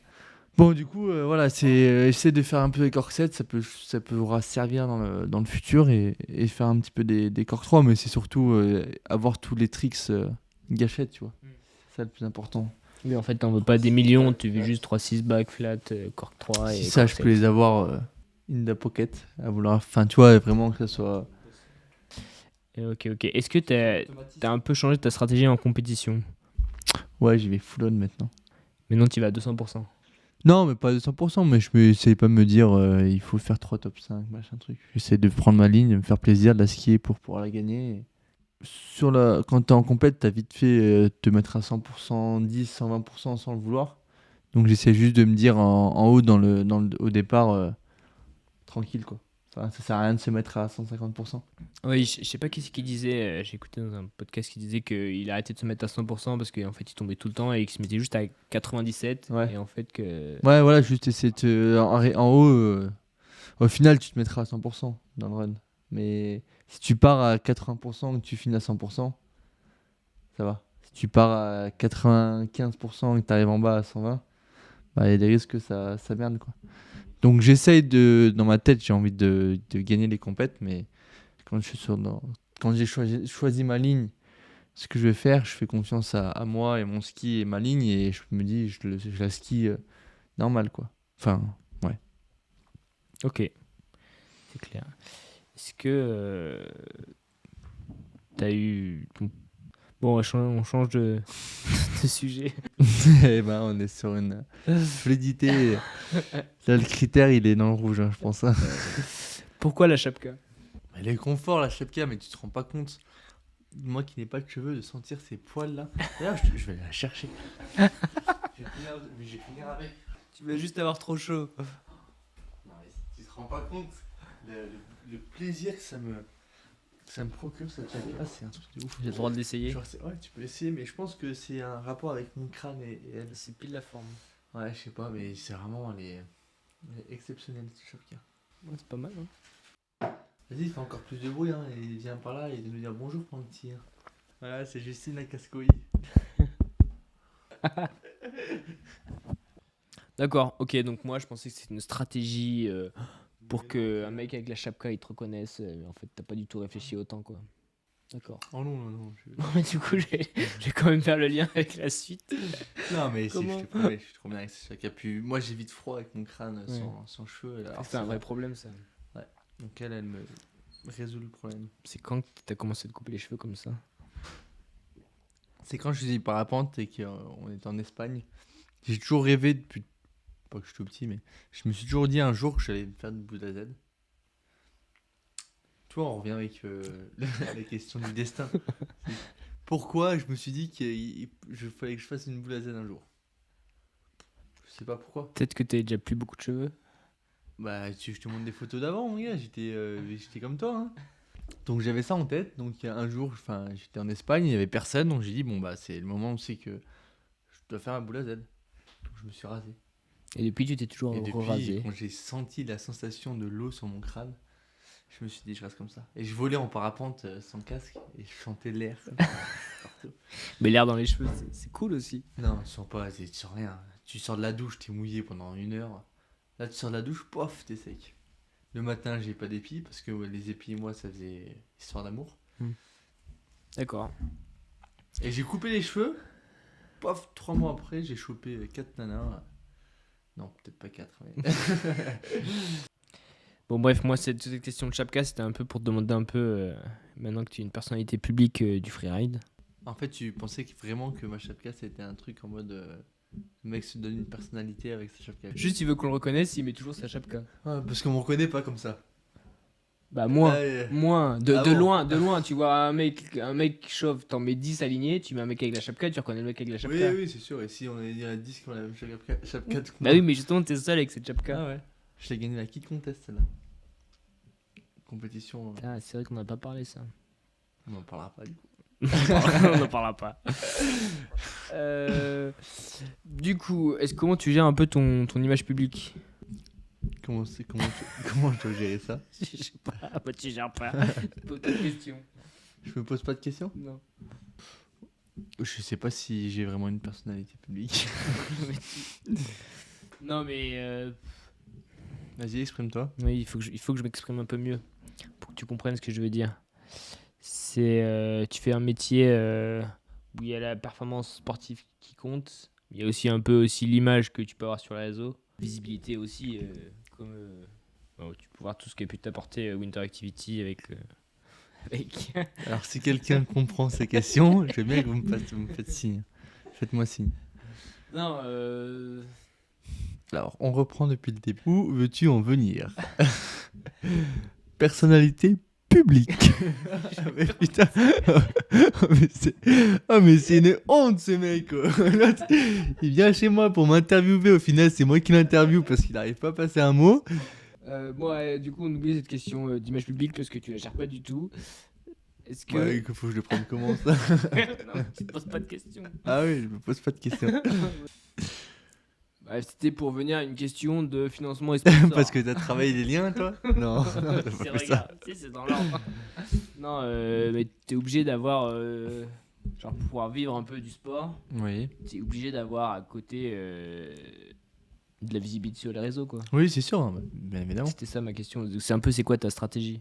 Bon, du coup, voilà, c'est essayer de faire un peu des cork 7, ça pourra servir dans le futur et faire un petit peu des cork 3, mais c'est surtout avoir tous les tricks gâchettes, tu vois. C'est ça le plus important. Mais en fait, t'en veux pas des millions, tu veux juste 3-6 back flat, cork 3 et. Si ça, cork je 7. peux les avoir in the pocket, à vouloir. Enfin, tu vois, vraiment que ça soit. Ok. Est-ce que t'as un peu changé ta stratégie en compétition? Ouais, j'y vais full on maintenant. Maintenant, tu vas à 200%. Non, mais pas de 100%, mais je n'essaye pas de me dire il faut faire 3 top 5, machin truc. J'essaie de prendre ma ligne, de me faire plaisir, de la skier pour pouvoir la gagner. Quand t'es en compète, t'as vite fait te mettre à 100%, 10, 120% sans le vouloir. Donc j'essaie juste de me dire en haut au départ, tranquille quoi. Enfin, ça sert à rien de se mettre à 150%. Oui, je sais pas qui c'est qui disait, j'ai écouté dans un podcast qui disait qu'il a arrêté de se mettre à 100% parce qu'en fait il tombait tout le temps et qu'il se mettait juste à 97. Ouais. Et en fait que. Ouais, voilà, juste essayer en haut, au final tu te mettras à 100% dans le run. Mais si tu pars à 80% et que tu finis à 100%, ça va. Si tu pars à 95% et que tu arrives en bas à 120, bah, il y a des risques que ça merde quoi. Donc j'essaye dans ma tête, j'ai envie de gagner les compètes, mais quand j'ai choisi ma ligne, ce que je vais faire, je fais confiance à moi et mon ski et ma ligne et je me dis, je la skie normal quoi. Enfin, ouais. Ok, c'est clair. Est-ce que t'as eu. Bon, on change de sujet. Eh ben, on est sur une fluidité. Là, le critère, il est dans le rouge, hein, je pense. Hein. Pourquoi la chapka? Elle est confort, la chapka, mais tu te rends pas compte. Moi qui n'ai pas de cheveux, de sentir ces poils là. D'ailleurs, je vais aller la chercher. je vais finir avec. Tu vas juste avoir trop chaud. Non, mais tu te rends pas compte le plaisir que ça me procure cette chapka, c'est un truc de ouf. J'ai le droit de l'essayer. Genre, ouais, tu peux essayer, mais je pense que c'est un rapport avec mon crâne et elle. C'est pile la forme. Ouais, je sais pas, mais c'est vraiment elle est exceptionnelle cette chapka. Ouais, c'est pas mal. Hein. Vas-y, fais encore plus de bruit, hein, et viens par là et de nous dire bonjour pendant que tu tires. Voilà, c'est Justine la cascouille. D'accord, ok, donc moi je pensais que c'était une stratégie pour qu'un mec avec la chapka il te reconnaisse. En fait, t'as pas du tout réfléchi autant, quoi. D'accord. Oh non. Mais du coup, je vais quand même faire le lien avec la suite. Non, mais Comment je te promets, je suis trop bien avec ça. Puis moi, j'ai vite froid avec mon crâne Ouais. sans cheveux. Alors, C'est un vrai problème, ça. Donc elle me résout le problème. C'est quand que t'as commencé de couper les cheveux comme ça? C'est quand je faisais du parapente et qu'on était en Espagne. J'ai toujours rêvé depuis, pas que je suis tout petit, mais je me suis toujours dit un jour que j'allais me faire une boule à Z. Tu vois, on revient avec la question du destin. Pourquoi je me suis dit qu'il fallait que je fasse une boule à Z un jour? Je sais pas pourquoi. Peut-être que t'avais déjà plus beaucoup de cheveux. Bah, je te montre des photos d'avant, mon gars. J'étais comme toi, hein. Donc j'avais ça en tête. Donc un jour, j'étais en Espagne, il y avait personne. Donc j'ai dit, bon, bah, c'est le moment où c'est que je dois faire ma boule à Z. Donc je me suis rasé. Et depuis, tu t'es toujours Et depuis, rasé. quand j'ai senti la sensation de l'eau sur mon crâne, je me suis dit, je reste comme ça. Et je volais en parapente sans casque et je chantais l'air. Partout. Mais l'air dans les cheveux, c'est cool aussi. Non, tu sens rien. Tu sors de la douche, t'es mouillé pendant 1 heure. Là, tu sors de la douche, pof, t'es sec. Le matin, j'ai pas d'épis parce que les épis et moi, ça faisait histoire d'amour. D'accord. Et j'ai coupé les cheveux. Pof, 3 mois après, j'ai chopé 4 nanas. Non, peut-être pas 4, mais. Bon, bref, moi, cette question de chapka, c'était un peu pour te demander un peu, maintenant que tu es une personnalité publique du freeride. En fait, tu pensais vraiment que ma chapka, c'était un truc en mode. Le mec se donne une personnalité avec sa chapka. Juste, il veut qu'on le reconnaisse, il met toujours sa chapka. Ah, parce qu'on me reconnaît pas comme ça. Bah, moins. Ah, Moins. De bon. loin, tu vois un mec chauve, t'en mets 10 alignés, tu mets un mec avec la chapka, tu reconnais le mec avec la chapka. Oui, c'est sûr. Et si on est à 10 qui ont la même chapka de Bah oui, mais justement, t'es seul avec cette chapka. Ah ouais. Je l'ai gagné la Kid Contest, celle-là. Compétition. Ah, c'est vrai qu'on n'a pas parlé, ça. On n'en parlera pas du coup. On n'en parlera pas. Du coup, comment tu gères un peu ton image publique? Comment je dois gérer ça? Je sais pas, bah tu gères pas. Pose pas de questions. Je me pose pas de questions? Non. Je sais pas si j'ai vraiment une personnalité publique. Non, mais Vas-y, exprime-toi. oui, il faut que je m'exprime un peu mieux pour que tu comprennes ce que je veux dire. C'est tu fais un métier où il y a la performance sportive qui compte. Il y a aussi un peu aussi l'image que tu peux avoir sur les réseaux. Visibilité aussi, comme tu peux voir tout ce qu'a pu t'apporter Winter Activity avec. Alors, si quelqu'un comprend ces questions, je veux bien que vous me faites signe. Faites-moi signe. Non, Alors, on reprend depuis le début. Où veux-tu en venir? Personnalité publique. Mais putain. Mais c'est une honte, ce mec, quoi. L'autre, il vient chez moi pour m'interviewer. Au final, c'est moi qui l'interviewe parce qu'il n'arrive pas à passer un mot. du coup, on oublie cette question d'image publique parce que tu la gères pas du tout. Est-ce que. Ouais, il faut que je le prenne comment ça? Non, tu te poses pas de questions. Ah oui, je me pose pas de questions. C'était pour venir à une question de financement et sponsor. Parce que t'as travaillé les liens, toi? Non, t'as pas C'est fait vrai, ça. si, c'est dans l'ordre. Non, mais t'es obligé d'avoir. Genre, pour pouvoir vivre un peu du sport, Oui. t'es obligé d'avoir à côté de la visibilité sur les réseaux, quoi. Oui, c'est sûr, bien évidemment. C'était ça ma question. C'est un peu, c'est quoi ta stratégie?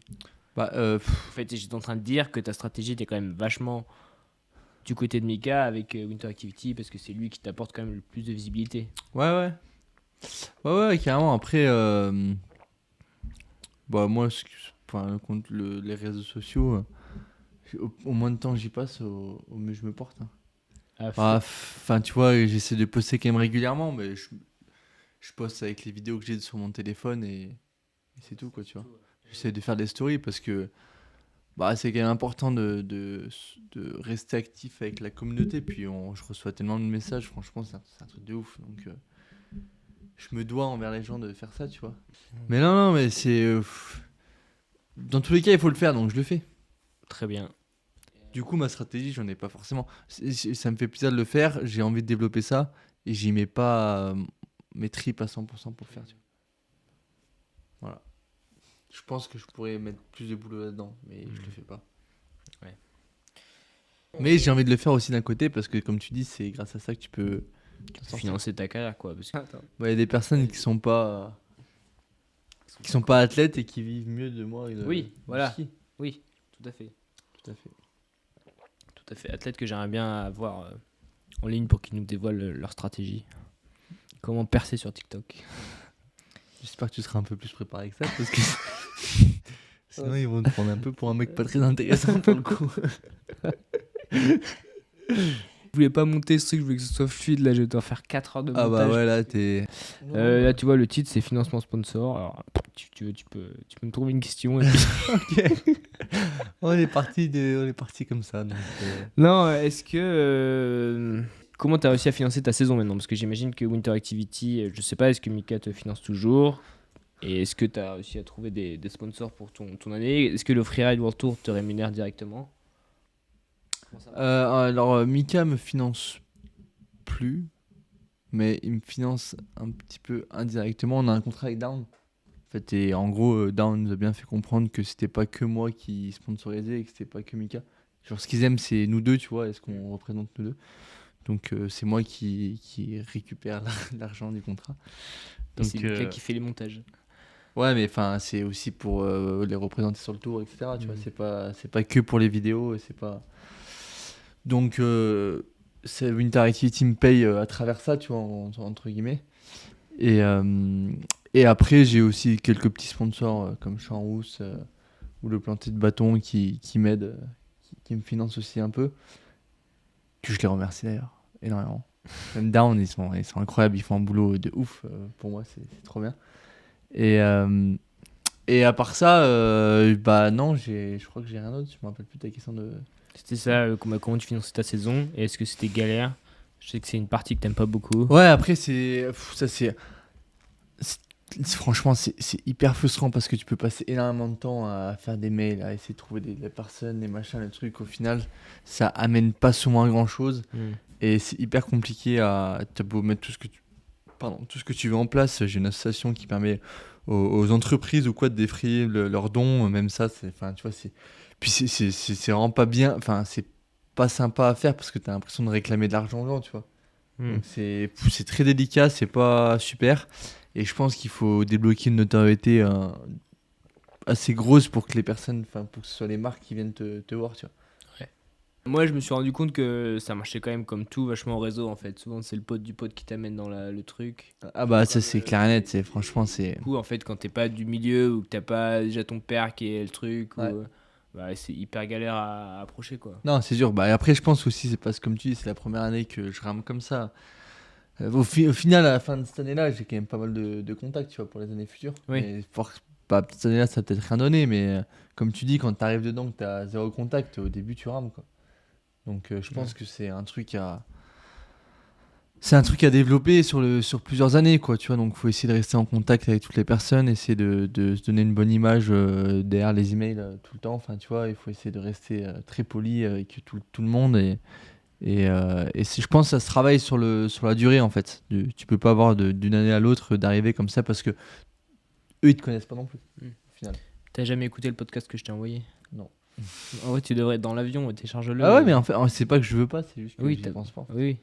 Bah, En fait, j'étais en train de dire que ta stratégie était quand même vachement du côté de Mika avec Winter Activity parce que c'est lui qui t'apporte quand même le plus de visibilité. ouais, carrément. Après, bah, moi, contre les réseaux sociaux, au moins de temps j'y passe, au mieux je me porte. Hein. Enfin, tu vois, j'essaie de poster quand même régulièrement, mais je poste avec les vidéos que j'ai sur mon téléphone et c'est tout, quoi, tu vois. J'essaie de faire des stories parce que bah, c'est quand même important de rester actif avec la communauté. Puis je reçois tellement de messages, franchement, c'est un truc de ouf. Donc, je me dois envers les gens de faire ça, tu vois. Mais non, mais c'est. Dans tous les cas, il faut le faire, donc je le fais. Très bien. Du coup, ma stratégie, j'en ai pas forcément. Ça me fait plaisir de le faire, j'ai envie de développer ça, et j'y mets pas mes tripes à 100% pour le faire, tu vois. Voilà. Je pense que je pourrais mettre plus de boulot là-dedans, mais je le fais pas. Ouais. Mais j'ai envie de le faire aussi d'un côté, parce que comme tu dis, c'est grâce à ça que tu peux Financer ta carrière, quoi. Parce que... y a des personnes qui sont pas Qui sont pas athlètes et qui vivent mieux de moi. Oui, voilà. Ski. Oui, tout à fait. Tout à fait. Tout à fait. Athlètes que j'aimerais bien avoir en ligne pour qu'ils nous dévoilent leur stratégie. Comment percer sur TikTok. J'espère que tu seras un peu plus préparé que ça parce que sinon ils vont te prendre un peu pour un mec pas très intéressant pour le coup. Je voulais pas monter ce truc, je voulais que ce soit fluide. Là, je vais devoir faire 4 heures de montage. Ah bah ouais, là t'es. Là, tu vois, le titre c'est financement sponsor. Alors, tu peux me trouver une question. Et puis... Ok. On est parti comme ça. Donc, Non, est-ce que. Comment tu as réussi à financer ta saison maintenant? Parce que j'imagine que Winter Activity, je sais pas, est-ce que Mika te finance toujours? Et est-ce que tu as réussi à trouver des sponsors pour ton année? Est-ce que le Freeride World Tour te rémunère directement? alors, Mika me finance plus, mais il me finance un petit peu indirectement. On a un contrat avec Down. En fait, et en gros, Down nous a bien fait comprendre que c'était pas que moi qui sponsorisais et que c'était pas que Mika. Genre, ce qu'ils aiment, c'est nous deux, tu vois, est-ce qu'on représente nous deux. Donc, c'est moi qui récupère l'argent du contrat. Donc, c'est Mika qui fait les montages. Ouais, mais enfin, c'est aussi pour les représenter sur le tour, etc. Tu vois, c'est pas que pour les vidéos, et c'est pas. Donc, Winter Activity me paye à travers ça, tu vois, entre guillemets. Et après, j'ai aussi quelques petits sponsors comme Champ Rousse ou le planter de bâton qui m'aident, qui me financent aussi un peu. Que je les remercie d'ailleurs énormément. Même Down, ils sont incroyables, ils font un boulot de ouf. Pour moi, c'est trop bien. Et à part ça, bah non, je crois que j'ai rien d'autre. Je me rappelle plus de ta question de. C'était ça, comment tu finançais ta saison? Et est-ce que c'était galère? Je sais que c'est une partie que t'aimes pas beaucoup. Ouais, après, franchement, c'est hyper frustrant parce que tu peux passer énormément de temps à faire des mails, à essayer de trouver des personnes, les machins, les trucs. Au final, ça amène pas souvent à grand chose. Et c'est hyper compliqué t'as beau mettre tout ce que tu veux en place. J'ai une association qui permet aux entreprises ou quoi de défrayer leurs dons. Même ça, enfin, tu vois, puis c'est vraiment pas bien. Enfin, c'est pas sympa à faire parce que t'as l'impression de réclamer de l'argent aux gens, tu vois. Donc c'est très délicat, c'est pas super. Et je pense qu'il faut débloquer une notoriété assez grosse pour que les personnes, enfin pour que ce soit les marques qui viennent te voir, tu vois. Ouais. Moi, je me suis rendu compte que ça marchait quand même comme tout, vachement au réseau en fait. Souvent, c'est le pote du pote qui t'amène dans le truc. Ah bah ça c'est clair et net, franchement c'est. Du coup, en fait, quand t'es pas du milieu ou que t'as pas déjà ton père qui est le truc, ouais. Bah, c'est hyper galère à approcher quoi. Non, c'est sûr. Bah après, je pense aussi c'est parce que comme tu dis, c'est la première année que je rame comme ça. Au final, à la fin de cette année-là, j'ai quand même pas mal de contacts, tu vois, pour les années futures. Oui. Mais cette année-là, ça a peut-être rien donné, mais comme tu dis, quand tu arrives dedans, que tu as zéro contact, au début, tu rames, quoi. Donc, je pense que c'est un truc à développer sur plusieurs années, quoi, tu vois. Donc, faut essayer de rester en contact avec toutes les personnes, essayer de se donner une bonne image derrière les emails tout le temps. Enfin, tu vois, il faut essayer de rester très poli avec tout le monde et je pense que ça se travaille sur la durée en fait. Tu peux pas avoir d'une année à l'autre d'arriver comme ça parce que eux ils te connaissent pas non plus au final. T'as jamais écouté le podcast que je t'ai envoyé? Non. En vrai, tu devrais être dans l'avion, télécharge-le. Ah ouais, mais en fait, c'est pas que je veux pas, c'est juste que oui, j'y pense pas. Oui.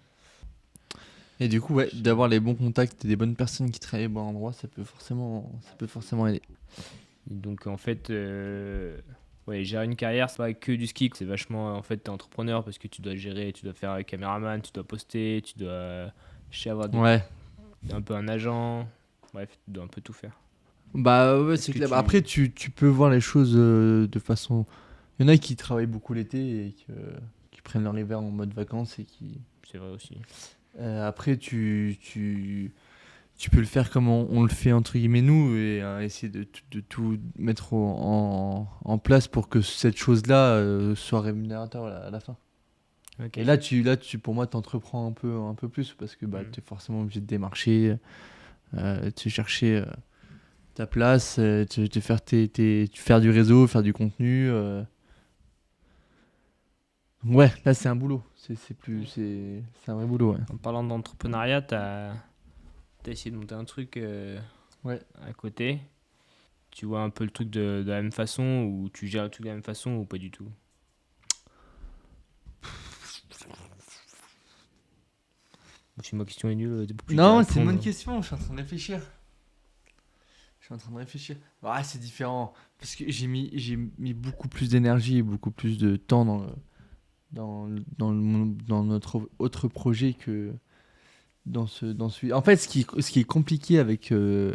Et du coup, ouais, d'avoir les bons contacts et des bonnes personnes qui travaillent au bon endroit, ça peut forcément aider. Et donc en fait. Ouais, gérer une carrière, c'est pas que du ski. C'est vachement. En fait, t'es entrepreneur parce que tu dois gérer, tu dois faire caméraman, tu dois poster, tu dois. Je sais, avoir un peu un agent. Bref, tu dois un peu tout faire. Bah ouais, c'est clair. Après, tu peux voir les choses de façon. Il y en a qui travaillent beaucoup l'été et qui prennent leur hiver en mode vacances et qui. C'est vrai aussi. Après, tu peux le faire comme on le fait entre guillemets nous et essayer de tout mettre en place pour que cette chose-là soit rémunérateur à la fin. Okay. Et là, pour moi, t'entreprends un peu plus parce que tu es forcément obligé de démarcher, tu chercher ta place, tu faire du réseau, faire du contenu. Ouais, là, c'est un boulot. C'est un vrai boulot. Ouais. En parlant d'entrepreneuriat, t'as essayé de monter un truc à côté. Tu vois un peu le truc de la même façon ou tu gères le truc de la même façon ou pas du tout? Si ma question est nulle, non, c'est une bonne question, je suis en train de réfléchir. Je suis en train de réfléchir. Ah, c'est différent. Parce que j'ai mis beaucoup plus d'énergie et beaucoup plus de temps dans notre autre projet que dans celui. En fait, ce qui est compliqué avec ce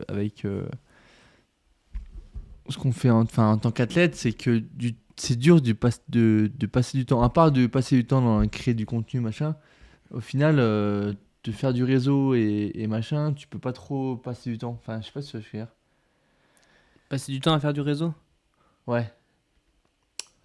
qu'on fait en tant qu'athlète, c'est que c'est dur de passer du temps. À part de passer du temps dans créer du contenu, machin, au final, de faire du réseau et machin, tu peux pas trop passer du temps. Enfin, je sais pas si tu vas faire. Passer du temps à faire du réseau? Ouais.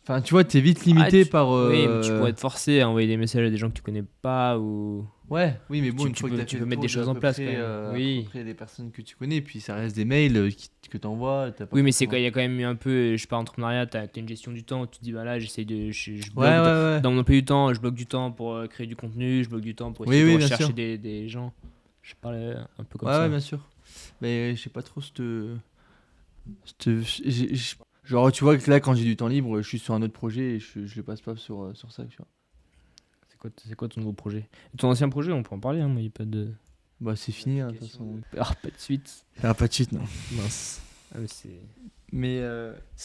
Enfin, tu vois, t'es vite limité par. Oui, mais tu pourrais être forcé à envoyer des messages à des gens que tu connais pas ou. Ouais, oui, mais bon, une fois que tu peux mettre des choses en place quand même. Oui. Après, des personnes que tu connais, puis ça reste des mails que t'envoies. Oui, mais il y a quand même eu un peu, je sais pas, entrepreneuriat, t'as une gestion du temps où tu te dis, bah là, j'essaye de. Je bloque ouais. dans mon emploi du temps, je bloque du temps pour créer du contenu, je bloque du temps pour essayer de rechercher des gens. Je parlais un peu comme ça. Ouais, bien sûr. Mais je sais pas trop genre, tu vois que là, quand j'ai du temps libre, je suis sur un autre projet et je le passe pas sur ça, tu vois. C'est quoi ton nouveau projet? Ton ancien projet, on peut en parler, hein, mais il n'y a pas de. Bah, c'est fini, de toute façon. Pas de suite. Pas de suite, non. Mince. Ah, mais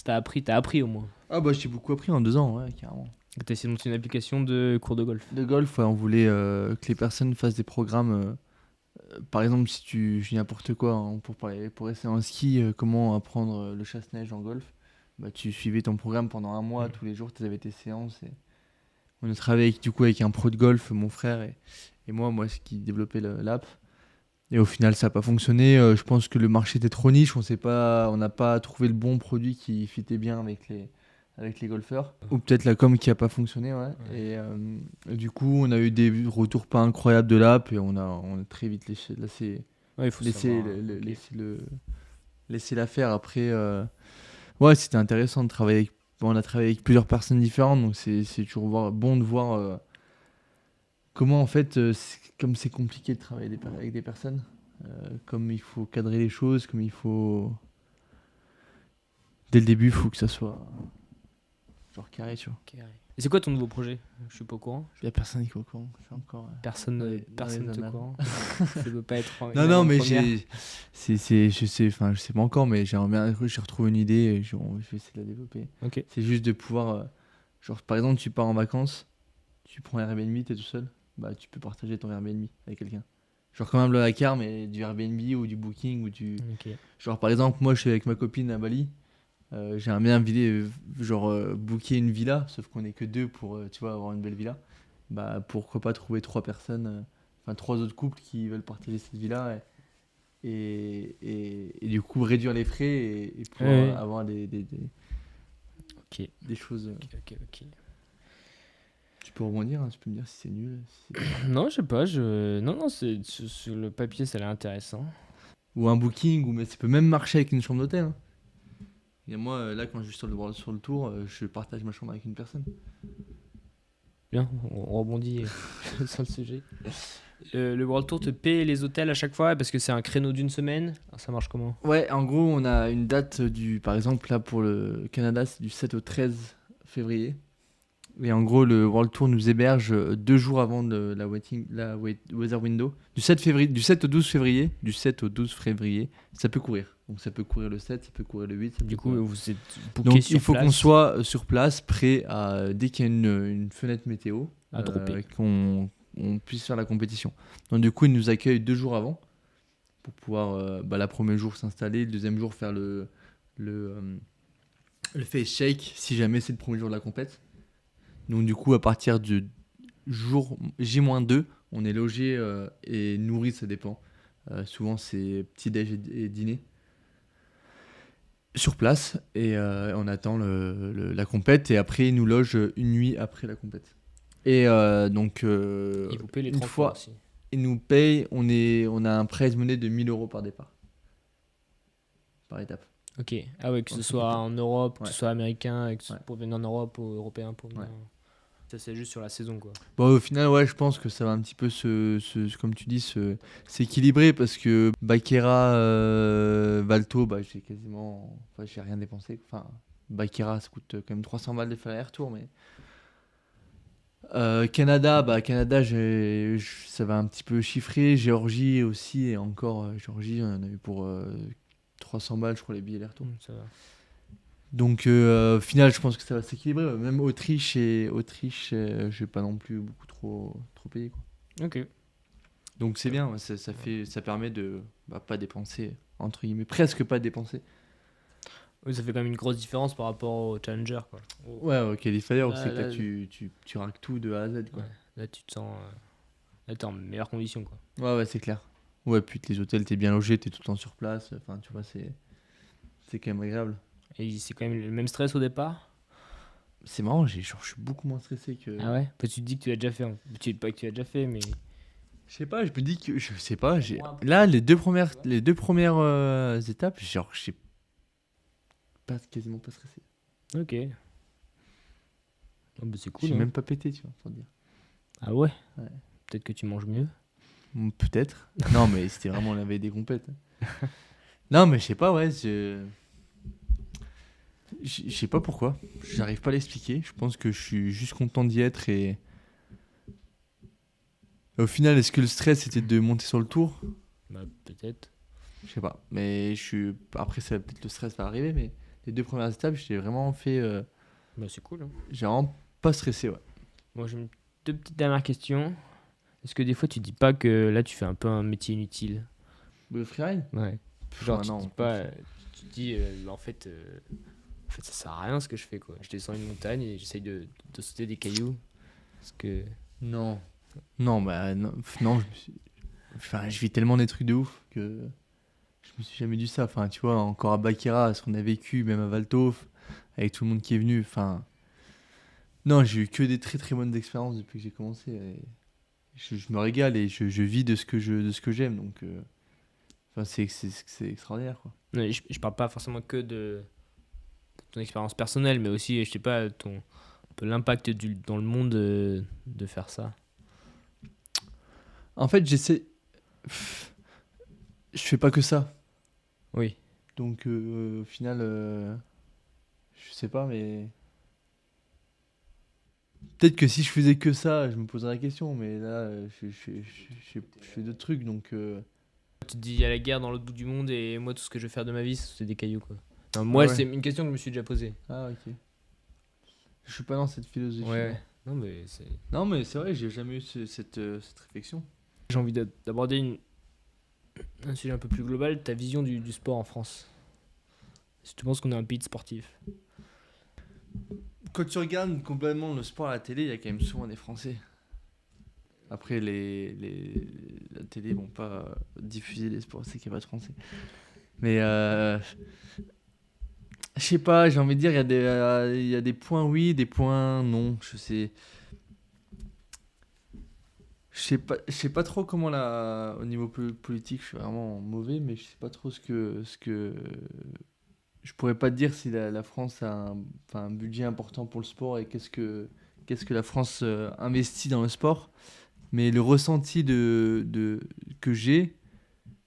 t'as appris au moins. Ah, bah, j'ai beaucoup appris en 2 ans, ouais, carrément. T'as essayé de monter une application de cours de golf? De golf, ouais, on voulait que les personnes fassent des programmes. Par exemple, si je dis n'importe quoi, hein, pour rester en ski, comment apprendre le chasse-neige en golf, bah, tu suivais ton programme pendant 1 mois, tous les jours, tu avais tes séances. Et on a travaillé avec un pro de golf, mon frère et moi, ce qui développait l'app. Et au final, ça n'a pas fonctionné. Je pense que le marché était trop niche. On n'a pas trouvé le bon produit qui fitait bien avec les golfeurs. Ou peut-être la com qui n'a pas fonctionné. Ouais. Et du coup, on a eu des retours pas incroyables de l'app et on a très vite laissé la faire. Après, ouais, c'était intéressant de travailler on a travaillé avec plusieurs personnes différentes, donc c'est toujours bon de voir comment, en fait, comme c'est compliqué de travailler avec des personnes, comme il faut cadrer les choses, comme il faut. Dès le début, il faut que ça soit genre carré, tu vois. Et c'est quoi ton nouveau projet? Je suis pas au courant. Il n'y a personne qui est au courant. C'est encore. Personne n'est au courant. Ça peut pas être. Non, mais je sais pas encore, mais j'ai retrouvé une idée et je vais essayer de la développer. Okay. C'est juste de pouvoir. Genre, par exemple, tu pars en vacances, tu prends un Airbnb, t'es tout seul, bah tu peux partager ton Airbnb avec quelqu'un. Genre, quand même le hacker, mais du Airbnb ou du Booking ou du. Okay. Genre, par exemple, moi, je suis avec ma copine à Bali. J'aimerais bien booker une villa, sauf qu'on est que 2 pour tu vois, avoir une belle villa. Bah, pourquoi pas trouver 3 personnes, 3 autres couples qui veulent partager cette villa et du coup réduire les frais et pouvoir avoir des choses. Ok. Tu peux rebondir, hein, tu peux me dire si c'est nul. Non, je sais pas. Non, sur le papier, ça a l'air intéressant. Ou un booking, mais ça peut même marcher avec une chambre d'hôtel. Hein. Et moi, là, quand je suis sur le tour, je partage ma chambre avec une personne. Bien, on rebondit sur le sujet. Le World Tour te paie les hôtels à chaque fois parce que c'est un créneau d'1 semaine. Ça marche comment? Ouais, en gros, on a une date par exemple, là, pour le Canada, c'est du 7 au 13 février. Et en gros, le World Tour nous héberge 2 jours avant de la weather window. Du 7 au 12 février, ça peut courir. Donc ça peut courir le 7, ça peut courir le 8. Du coup, vous êtes booké donc sur il faut place. qu'on soit sur place, prêt à, dès qu'il y a une fenêtre météo, à dropper. qu'on puisse faire la compétition. Donc du coup, ils nous accueillent 2 jours avant pour pouvoir, le premier jour s'installer, le deuxième jour faire le face shake si jamais c'est le premier jour de la compète. Donc du coup, à partir du jour J-2, on est logé et nourri, ça dépend. Souvent, c'est petit-déj et dîner sur place. Et on attend la compète. Et après, ils nous logent une nuit après la compète. Et donc, ils vous payent les 30 fois aussi. Ils nous payent. On a un prize money de 1 000 € par départ. Par étape. Ok. Ah ouais, que ce soit en Europe, que ce soit américain, pour venir en Europe ou européen pour venir. Ça, c'est juste sur la saison, quoi. Bon, au final, ouais, je pense que ça va un petit peu comme tu dis, s'équilibrer parce que Baquera, Valto, j'ai rien dépensé. Enfin, Baquera, ça coûte quand même 300 balles de faire aller-retour, mais Canada, ça va un petit peu chiffrer. Géorgie aussi, et encore, Géorgie, on en a eu pour 300 balles, je crois, les billets aller-retour. Ça va. Donc, au final, je pense que ça va s'équilibrer. Même Autriche, je vais pas non plus beaucoup trop payer, quoi. Ok. Donc, c'est bien. Ça permet de pas dépenser, entre guillemets, presque pas dépenser. Oui, ça fait quand même une grosse différence par rapport au Challenger, quoi. Ouais, au qualifier, Là, c'est que là, là, tu raques tout de A à Z, quoi. Ouais. Là, tu te sens. Là, t'es en meilleure condition, quoi. Ouais, c'est clair. Ouais, puis les hôtels, t'es bien logé, t'es tout le temps sur place. Enfin, tu vois, c'est quand même agréable. Et c'est quand même le même stress au départ. C'est marrant, je suis beaucoup moins stressé que. Ah ouais. Tu te dis que tu l'as déjà fait. Pas que tu l'as déjà fait, mais. Je sais pas, je me dis que. Je sais pas. Moi, Là, les deux premières étapes, genre, je sais pas, quasiment pas stressé. Ok. Oh, bah, c'est Je cool. suis Hein. même pas pété, tu vois, pour dire. Ah ouais. Ouais. Peut-être que tu manges mieux. Peut-être. Non, mais c'était vraiment la veille des compètes. Non, mais je sais pas, ouais. Je sais pas pourquoi. J'arrive pas à l'expliquer. Je pense que je suis juste content d'y être et. Au final, est-ce que le stress c'était de monter sur le tour? Bah, peut-être. Je sais pas. Mais après, peut-être le stress va arriver, mais les deux premières étapes, j'ai vraiment fait. Bah, c'est cool. Hein. J'ai vraiment pas stressé, ouais. Moi, j'ai deux petites dernières questions. Est-ce que des fois, tu dis pas que là, tu fais un peu un métier inutile? Le freeride? Ouais. Genre, tu non, te dis pas. Tu te dis, en fait, ça sert à rien ce que je fais, quoi. Je descends une montagne et j'essaye de sauter des cailloux. Parce que. Non. Non, bah non, je vis tellement des trucs de ouf que je me suis jamais dit ça. Enfin, tu vois, encore à Bakira, ce qu'on a vécu, même à Valtov, avec tout le monde qui est venu. Enfin, non, j'ai eu que des très très bonnes expériences depuis que j'ai commencé. Et je me régale et je vis de ce que j'aime. Donc, enfin, c'est extraordinaire, quoi. Ouais, je parle pas forcément que de ton expérience personnelle, mais aussi, je sais pas, un peu l'impact dans le monde de faire ça. En fait, j'essaie. Je fais pas que ça. Oui. Donc, au final, je sais pas, mais. Peut-être que si je faisais que ça, je me poserais la question, mais là, je fais d'autres trucs, donc. Tu te dis, il y a la guerre dans l'autre bout du monde et moi, tout ce que je veux faire de ma vie, c'est des cailloux, quoi. Non, moi, Ouais. c'est une question que je me suis déjà posée. Ah, ok. Je suis pas dans cette philosophie. Ouais. Non, mais c'est. Non, mais c'est vrai, j'ai jamais eu cette réflexion. J'ai envie d'aborder un sujet un peu plus global, ta vision du sport en France. Est-ce que tu penses qu'on est un pays de sportifs? Quand tu regardes complètement le sport à la télé, il y a quand même souvent des Français. Après, la télé vont pas diffuser les sports, c'est qu'il n'y a pas de Français. Mais je sais pas, j'ai envie de dire, il y a des points oui, des points non. Je sais pas trop comment au niveau politique, je suis vraiment mauvais, mais je sais pas trop ce que je pourrais pas te dire si la France a un budget important pour le sport et qu'est-ce que la France investit dans le sport. Mais le ressenti que j'ai,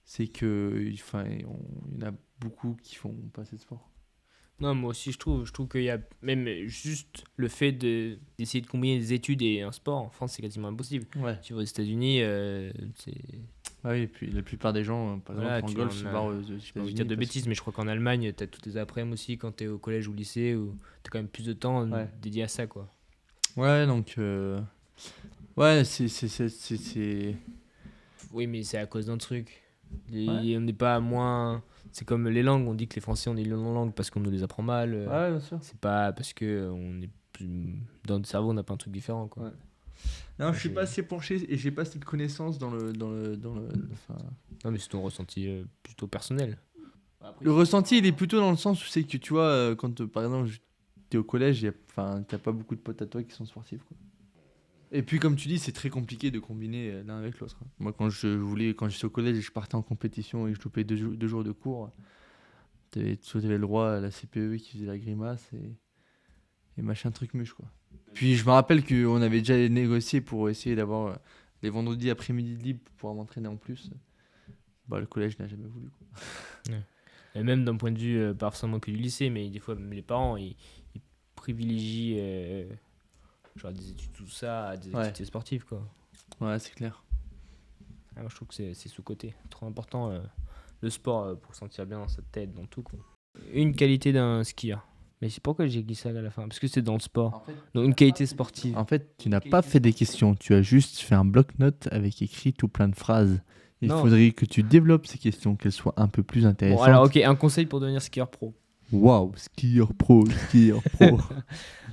c'est que il y en a beaucoup qui font pas assez de sport. Non, moi aussi, je trouve qu'il y a même juste le fait d'essayer de combiner des études et un sport en France, c'est quasiment impossible. Ouais. Tu vas aux États-Unis, c'est. Ah oui, et puis la plupart des gens, par Voilà, exemple, en golf, se barrent aux je États-Unis. pas envie de dire de bêtises, mais je crois qu'en Allemagne, t'as toutes les après-midi aussi quand t'es au collège ou au lycée, où t'as quand même plus de temps Ouais. dédié à ça, quoi. Ouais, donc. Ouais, Oui, mais c'est à cause d'un truc. Ouais. On n'est pas moins. C'est comme les langues, on dit que les Français ont des langues parce qu'on nous les apprend mal. Ouais, bien sûr. C'est pas parce que dans notre cerveau, on n'a pas un truc différent, quoi. Ouais. Non, je suis pas assez penché et j'ai pas cette connaissance dans le. Non, mais c'est ton ressenti plutôt personnel. Le ressenti, il est plutôt dans le sens où c'est que tu vois, quand par exemple, t'es au collège, t'as pas beaucoup de potes à toi qui sont sportifs, quoi. Et puis, comme tu dis, c'est très compliqué de combiner l'un avec l'autre. Moi, quand j'étais au collège et je partais en compétition et que je loupais 2 jours de cours, t'avais le droit à la CPE qui faisait la grimace et machin truc muche, quoi. Puis, je me rappelle qu'on avait déjà négocié pour essayer d'avoir les vendredis après-midi de libre pour pouvoir m'entraîner en plus. Bah, le collège n'a jamais voulu, quoi. Ouais. Et même d'un point de vue, pas forcément que du lycée, mais des fois, même les parents, ils privilégient genre des études, tout ça, à des activités sportives, quoi. Ouais, c'est clair. Moi, je trouve que c'est sous-côté. Trop important. le sport pour se sentir bien dans sa tête, dans tout, quoi. Une qualité d'un skieur. Mais c'est pourquoi j'ai glissé à la fin? Parce que c'est dans le sport. Donc une qualité sportive. En fait, tu n'as pas fait des questions. Tu as juste fait un bloc-notes avec écrit tout plein de phrases. Il faudrait que tu développes ces questions, qu'elles soient un peu plus intéressantes. Bon, alors, ok, un conseil pour devenir skieur pro. Waouh, skieur pro.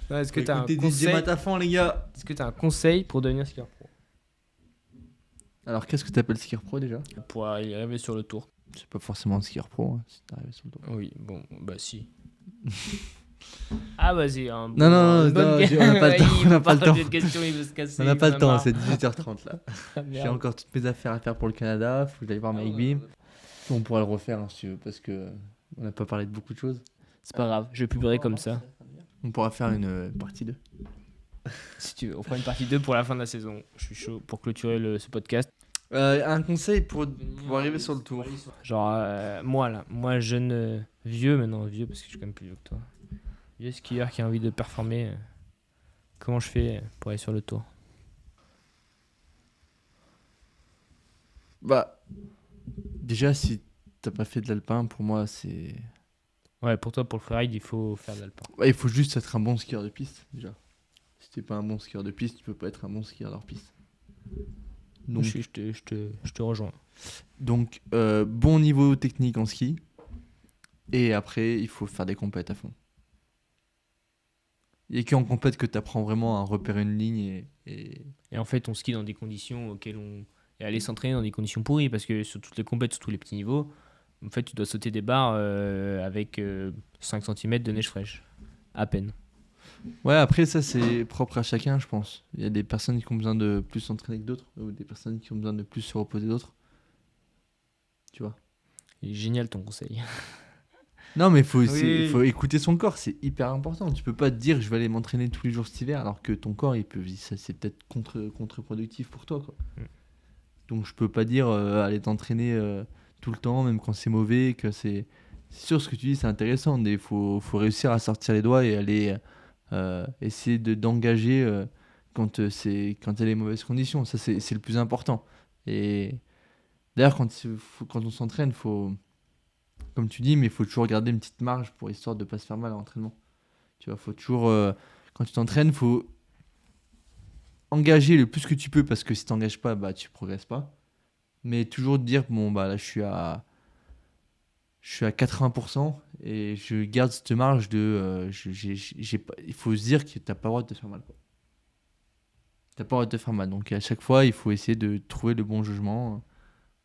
Non, est-ce que tu as un conseil... les gars. Est-ce que tu as un conseil pour devenir skieur pro? Alors, qu'est-ce que tu appelles skieur pro déjà? Pour arriver sur le tour. C'est pas forcément un skieur pro, hein, si t'arrives sur le tour. Oui, bon, bah si. Ah, vas-y. Non, on n'a pas le temps. On n'a pas le temps. Il veut se casser. On n'a pas le temps, c'est 18h30 là. Ah, J'ai encore toutes mes affaires à faire pour le Canada. Faut que j'aille voir Mike Beam. On pourra le refaire hein, si tu veux, parce que on n'a pas parlé de beaucoup de choses. C'est pas grave, je publierai comme ça. On pourra faire une partie 2. Si tu veux, on fera une partie 2 pour la fin de la saison. Je suis chaud pour clôturer ce podcast. Un conseil pour arriver sur le tour. Genre, moi jeune, vieux maintenant, vieux parce que je suis quand même plus vieux que toi. Vieux skieur qui a envie de performer, comment je fais pour aller sur le tour? Bah, déjà, si t'as pas fait de l'alpin, pour moi, c'est. Ouais, pour toi, pour le freeride, il faut faire de l'alpin. Ouais, il faut juste être un bon skieur de piste, déjà. Si t'es pas un bon skieur de piste, tu peux pas être un bon skieur hors piste. Donc, je te rejoins. Donc, bon niveau technique en ski. Et après, il faut faire des compètes à fond. Il n'y a qu'en compète que tu apprends vraiment à repérer une ligne. Et en fait, on skie dans des conditions auxquelles on... Et aller s'entraîner dans des conditions pourries. Parce que sur toutes les compètes, sur tous les petits niveaux, en fait, tu dois sauter des barres avec 5 cm de neige fraîche. À peine. Ouais, après, ça, c'est propre à chacun, je pense. Il y a des personnes qui ont besoin de plus s'entraîner que d'autres. Ou des personnes qui ont besoin de plus se reposer d'autres. Tu vois. Il est génial ton conseil. Non, mais il faut écouter son corps, c'est hyper important. Tu peux pas te dire je vais aller m'entraîner tous les jours cet hiver alors que ton corps, c'est peut-être contre-productif pour toi, quoi. Donc je peux pas dire aller t'entraîner tout le temps, même quand c'est mauvais, que c'est sûr ce que tu dis, c'est intéressant, mais il faut réussir à sortir les doigts et aller essayer d'engager quand il y a les mauvaises conditions. Ça, c'est le plus important. Et d'ailleurs, quand on s'entraîne, faut... Comme tu dis, mais il faut toujours garder une petite marge pour histoire de ne pas se faire mal à l'entraînement. Tu vois, faut toujours, quand tu t'entraînes, il faut engager le plus que tu peux parce que si tu n'engages pas, bah, tu ne progresses pas. Mais toujours te dire, bon, bah, là, je suis à 80% et je garde cette marge de. Il faut se dire que tu n'as pas le droit de te faire mal. Tu n'as pas le droit de te faire mal. Donc à chaque fois, il faut essayer de trouver le bon jugement.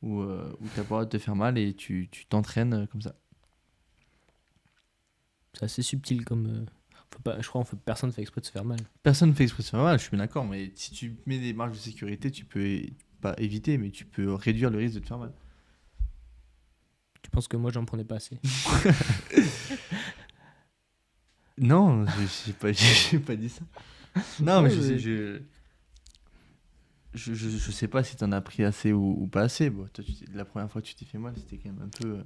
Où tu n'as pas le droit de te faire mal et tu t'entraînes comme ça. C'est assez subtil comme... je crois que personne ne fait exprès de se faire mal. Personne ne fait exprès de se faire mal, je suis d'accord, mais si tu mets des marges de sécurité, tu peux pas éviter, mais tu peux réduire le risque de te faire mal. Tu penses que moi, j'en prenais pas assez? Non, j'ai pas dit ça. Non, mais je sais pas si t'en as pris assez ou pas assez. Bon, toi, la première fois que tu t'es fait mal, c'était quand même un peu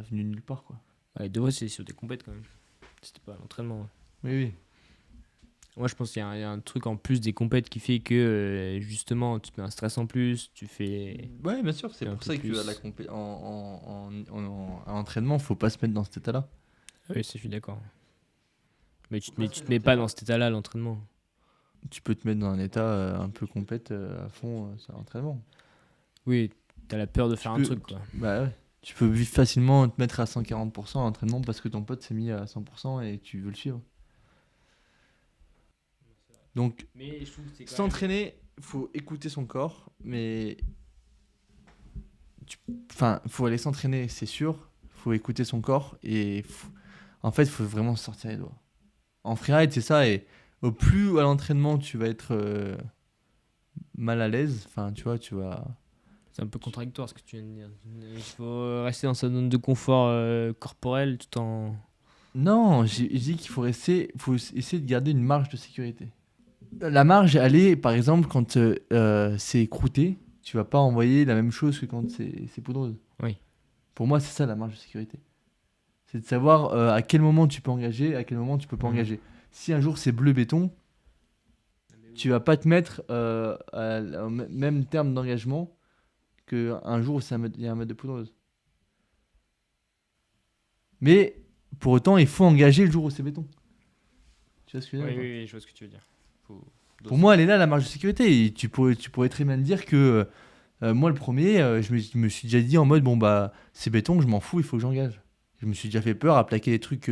venu de nulle part, quoi. Ouais, 2 fois, c'est sur des compètes quand même. C'était pas l'entraînement. Oui. Moi, je pense qu'il y a un truc en plus des compètes qui fait que justement, tu te mets un stress en plus, tu fais. Ouais, bien sûr, c'est pour ça que à l'entraînement, faut pas se mettre dans cet état-là. Oui, ça, je suis d'accord. Mais tu te mets pas dans cet état-là à l'entraînement. Tu peux te mettre dans un état un peu compète à fond sur l'entraînement. Oui, t'as la peur de faire un truc, quoi. Bah ouais. Tu peux facilement te mettre à 140% à l'entraînement parce que ton pote s'est mis à 100% et tu veux le suivre. Donc, s'entraîner, il faut écouter son corps, mais faut aller s'entraîner, c'est sûr. Il faut écouter son corps et en fait, il faut vraiment sortir les doigts. En freeride, c'est ça. Et au plus à l'entraînement, tu vas être mal à l'aise. Enfin, tu vois, tu vas... C'est un peu contradictoire ce que tu viens de dire. Il faut rester dans sa zone de confort corporel tout en... Non, j'ai dit qu'il faut essayer de garder une marge de sécurité. La marge, elle est, par exemple, quand c'est croûté, tu vas pas envoyer la même chose que quand c'est poudreuse. Oui. Pour moi, c'est ça la marge de sécurité. C'est de savoir à quel moment tu peux engager, à quel moment tu peux pas engager. Si un jour c'est bleu béton, tu vas pas te mettre au même terme d'engagement qu'un jour où il y a un mètre de poudreuse. Mais pour autant, il faut engager le jour où c'est béton. Tu vois ce que je veux dire? Oui, je vois ce que tu veux dire. Pour moi, elle est là, la marge de sécurité. Et tu pourrais très bien te dire que moi, le premier, je me suis déjà dit en mode, bon, bah, c'est béton, je m'en fous, il faut que j'engage. Je me suis déjà fait peur à plaquer des trucs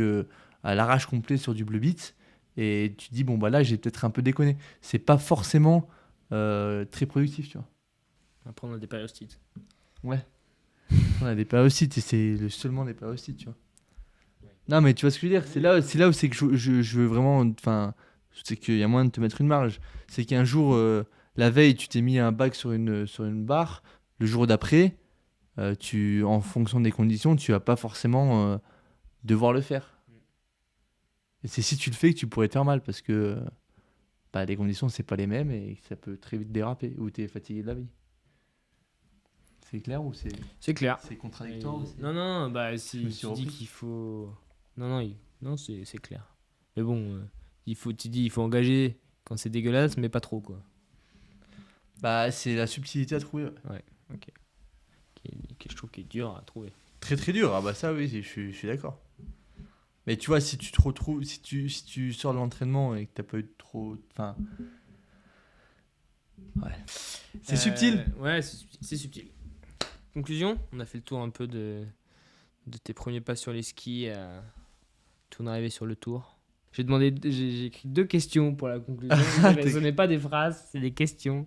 à l'arrache complet sur du bleu bit. Et tu te dis, bon, bah là, j'ai peut-être un peu déconné. C'est pas forcément très productif, tu vois. Après, on a des périostites. Ouais. On a des périostites et c'est seulement des périostites, tu vois. Non, mais tu vois ce que je veux dire. C'est là où c'est que je veux vraiment. Enfin, c'est qu'il y a moyen de te mettre une marge. C'est qu'un jour, la veille, tu t'es mis un bac sur une barre. Le jour d'après, en fonction des conditions, tu vas pas forcément devoir le faire. Et c'est si tu le fais que tu pourrais te faire mal parce que les conditions, c'est pas les mêmes et ça peut très vite déraper ou tu es fatigué de la veille. C'est clair ou C'est clair. c'est contradictoire aussi. Non, si tu dis qu'il faut... Non, c'est clair. Mais bon, il faut engager quand c'est dégueulasse, mais pas trop, quoi. C'est la subtilité à trouver. Ouais, ok. Je trouve qu'il est dur à trouver. Très très dur, ça oui, je suis d'accord. Mais tu vois, si tu te retrouves, si tu sors de l'entraînement et que t'as pas eu trop... Enfin... Ouais. C'est subtil. Ouais, c'est subtil. Conclusion, on a fait le tour un peu de tes premiers pas sur les skis à ton arrivée sur le tour. J'ai écrit 2 questions pour la conclusion. Ce n'est pas des phrases, c'est des questions.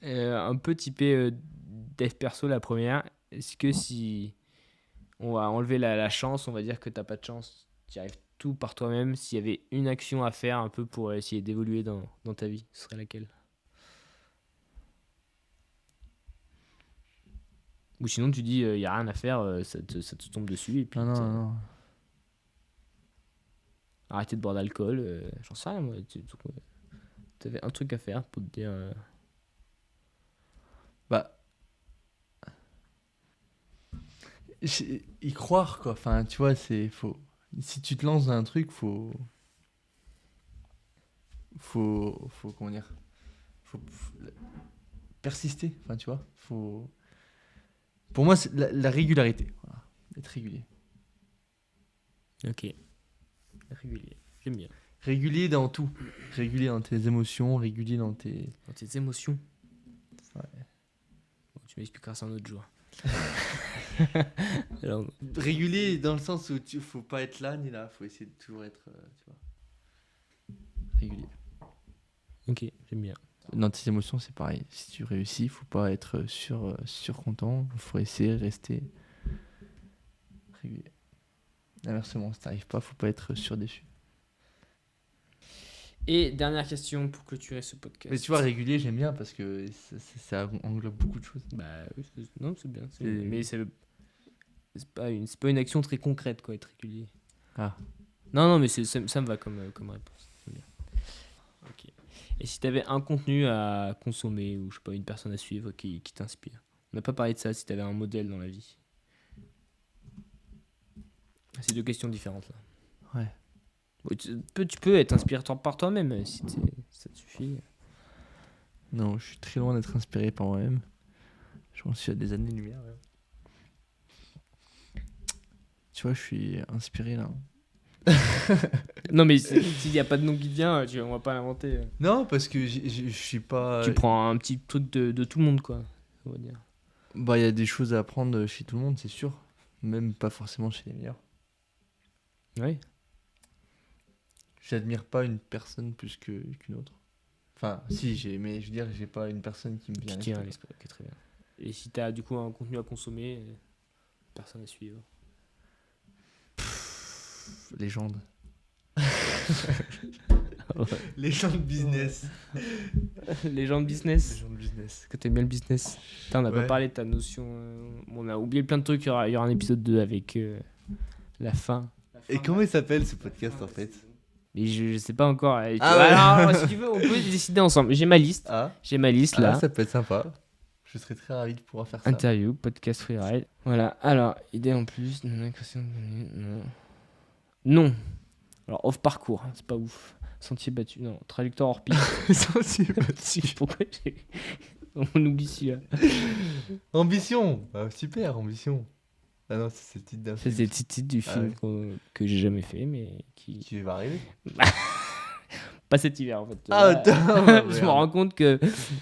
Un peu typé dev perso la première. Est-ce que si on va enlever la chance, on va dire que t'as pas de chance, tu arrives tout par toi-même, s'il y avait une action à faire un peu pour essayer d'évoluer dans ta vie, ce serait laquelle? Ou sinon tu dis, il n'y a rien à faire, ça te tombe dessus. Et puis Non. Arrêter de boire d'alcool, j'en sais rien moi. Tu avais un truc à faire pour te dire... Y croire, quoi. Enfin, tu vois, faut... Si tu te lances dans un truc, faut comment dire? Faut persister, enfin, tu vois. Pour moi, c'est la régularité. Voilà. Être régulier. Ok. Régulier. J'aime bien. Régulier dans tout. Régulier dans tes émotions, régulier dans tes... Dans tes émotions. Ouais. Bon, tu m'expliqueras ça un autre jour. Alors... Régulier dans le sens où faut pas être là ni là. Faut essayer de toujours être, tu vois, régulier. Ok, j'aime bien. Dans tes émotions, c'est pareil. Si tu réussis, faut pas être surcontent. Faut essayer de rester régulier. Inversement, si t'arrives pas, faut pas être surdéçu. Et dernière question pour clôturer ce podcast. Mais tu vois, régulier, j'aime bien parce que ça englobe beaucoup de choses. Oui, non, c'est bien. Mais c'est pas une action très concrète, quoi, être régulier. Ah. Non, mais ça me va comme réponse. C'est bien. Ok. Et si tu avais un contenu à consommer ou je sais pas, une personne à suivre qui t'inspire. On n'a pas parlé de ça, si tu avais un modèle dans la vie. C'est 2 questions différentes là. Ouais. Tu peux être inspiré par toi-même si ça te suffit. Non, je suis très loin d'être inspiré par moi-même. J'en suis à des années-lumière. Tu vois, je suis inspiré là. Non, mais s'il n'y a pas de nom qui vient, on va pas l'inventer. Non, parce que je suis pas... Tu prends un petit truc de tout le monde, quoi. On va dire. Il y a des choses à apprendre chez tout le monde, c'est sûr. Même pas forcément chez les meilleurs. Oui. J'admire pas une personne plus qu'une autre. Enfin, si, mais je veux dire, j'ai pas une personne qui me vient à l'esprit. Ok, très bien. Et si t'as du coup un contenu à consommer, personne à suivre. Légende. Ouais. Légende business. Légende business. Légende business. Est-ce que t'aimes bien le business? On n'a pas parlé de ta notion. On a oublié plein de trucs. Il y aura un épisode 2 avec la fin. Et comment il s'appelle ce podcast en fait? Mais je sais pas encore. Alors, si tu veux, on peut décider ensemble. J'ai ma liste. J'ai ma liste là. Ça peut être sympa. Je serais très ravi de pouvoir faire ça. Interview, podcast freeride. Voilà. Alors, idée en plus. Non. Alors, off parcours. C'est pas ouf. Sentier battu. Non. Trajectoire hors piste. Sentier battu. Pourquoi j'ai. On oublie celui-là. Ambition. Super, Ambition. Ah non, c'est le titre d'un C'est film. le titre du film que j'ai jamais fait, mais Qui va arriver. Pas cet hiver en fait. Ah, Là, attends. je me rends compte que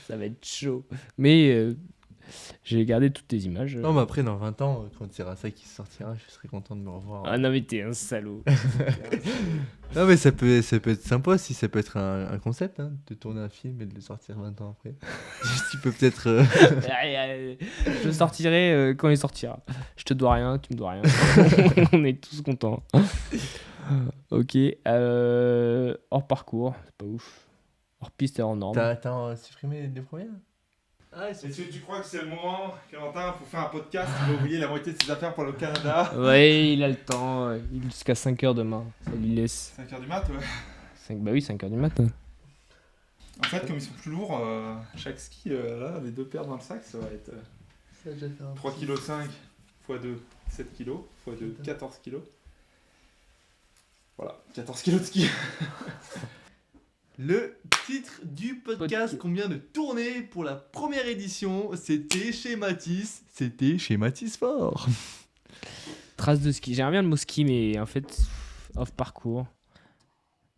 ça va être chaud. Mais j'ai gardé toutes tes images. Non, mais après, dans 20 ans, quand il y aura ça qui sortira, je serai content de me revoir. Ah non, mais t'es un salaud. Non, mais ça peut être sympa si ça peut être un concept, hein, de tourner un film et de le sortir 20 ans après. Tu peux peut-être. Je le sortirai quand il sortira. Je te dois rien, tu me dois rien. On est tous contents. Ok. Hors parcours, c'est pas ouf. Hors piste et hors norme. T'as supprimé les deux premières? Est-ce que tu crois que c'est le moment, Clémentin, pour faire un podcast? Il va oublier la moitié de ses affaires pour le Canada. Ouais, il a le temps. Il est jusqu'à 5h demain. Ça lui laisse. 5h du mat, ouais. Bah oui, 5h du matin. En fait, comme ils sont plus lourds, chaque ski, là, les deux paires dans le sac, ça va être 3,5 kg x 2, 7 kg, x 2, 14 kg. Voilà, 14 kg de ski. Le titre du podcast qu'on vient de tourner pour la première édition, c'était chez Matisse. C'était chez Matisse Fort. Trace de ski. J'aimerais bien le mot ski, mais en fait, off parcours.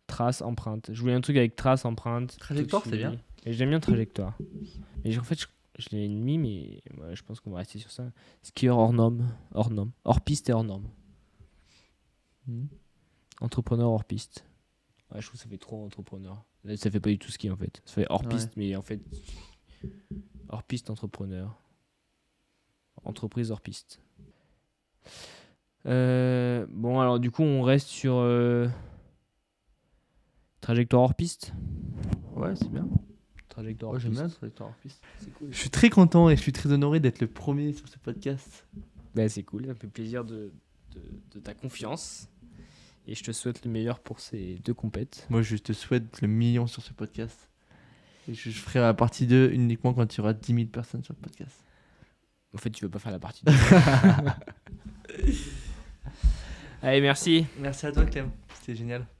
Trace, empreinte. Je voulais un truc avec trace, empreinte. Trajectoire, c'est bien. Et j'aime bien trajectoire. Mais en fait, je l'ai mis, mais ouais, je pense qu'on va rester sur ça. Skieur hors norme. Hors piste et hors norme. Entrepreneur hors piste. Ouais, je trouve que ça fait trop entrepreneur. Là, ça fait pas du tout ski en fait. Ça fait hors piste, mais en fait, hors piste entrepreneur. Entreprise hors piste. Bon, alors du coup, on reste sur trajectoire hors piste. Ouais, c'est bien. Trajectoire hors Ouais, j'aime piste. bien trajectoire hors piste. C'est cool. Je suis très content et je suis très honoré d'être le premier sur ce podcast. Bah, c'est cool, ça me fait plaisir de ta confiance. Et je te souhaite le meilleur pour ces deux compètes. Moi, je te souhaite le million sur ce podcast. Et je ferai la partie 2 uniquement quand il y aura 10 000 personnes sur le podcast. En fait, tu veux pas faire la partie 2. Allez, merci. Merci à toi, Clem. C'était génial.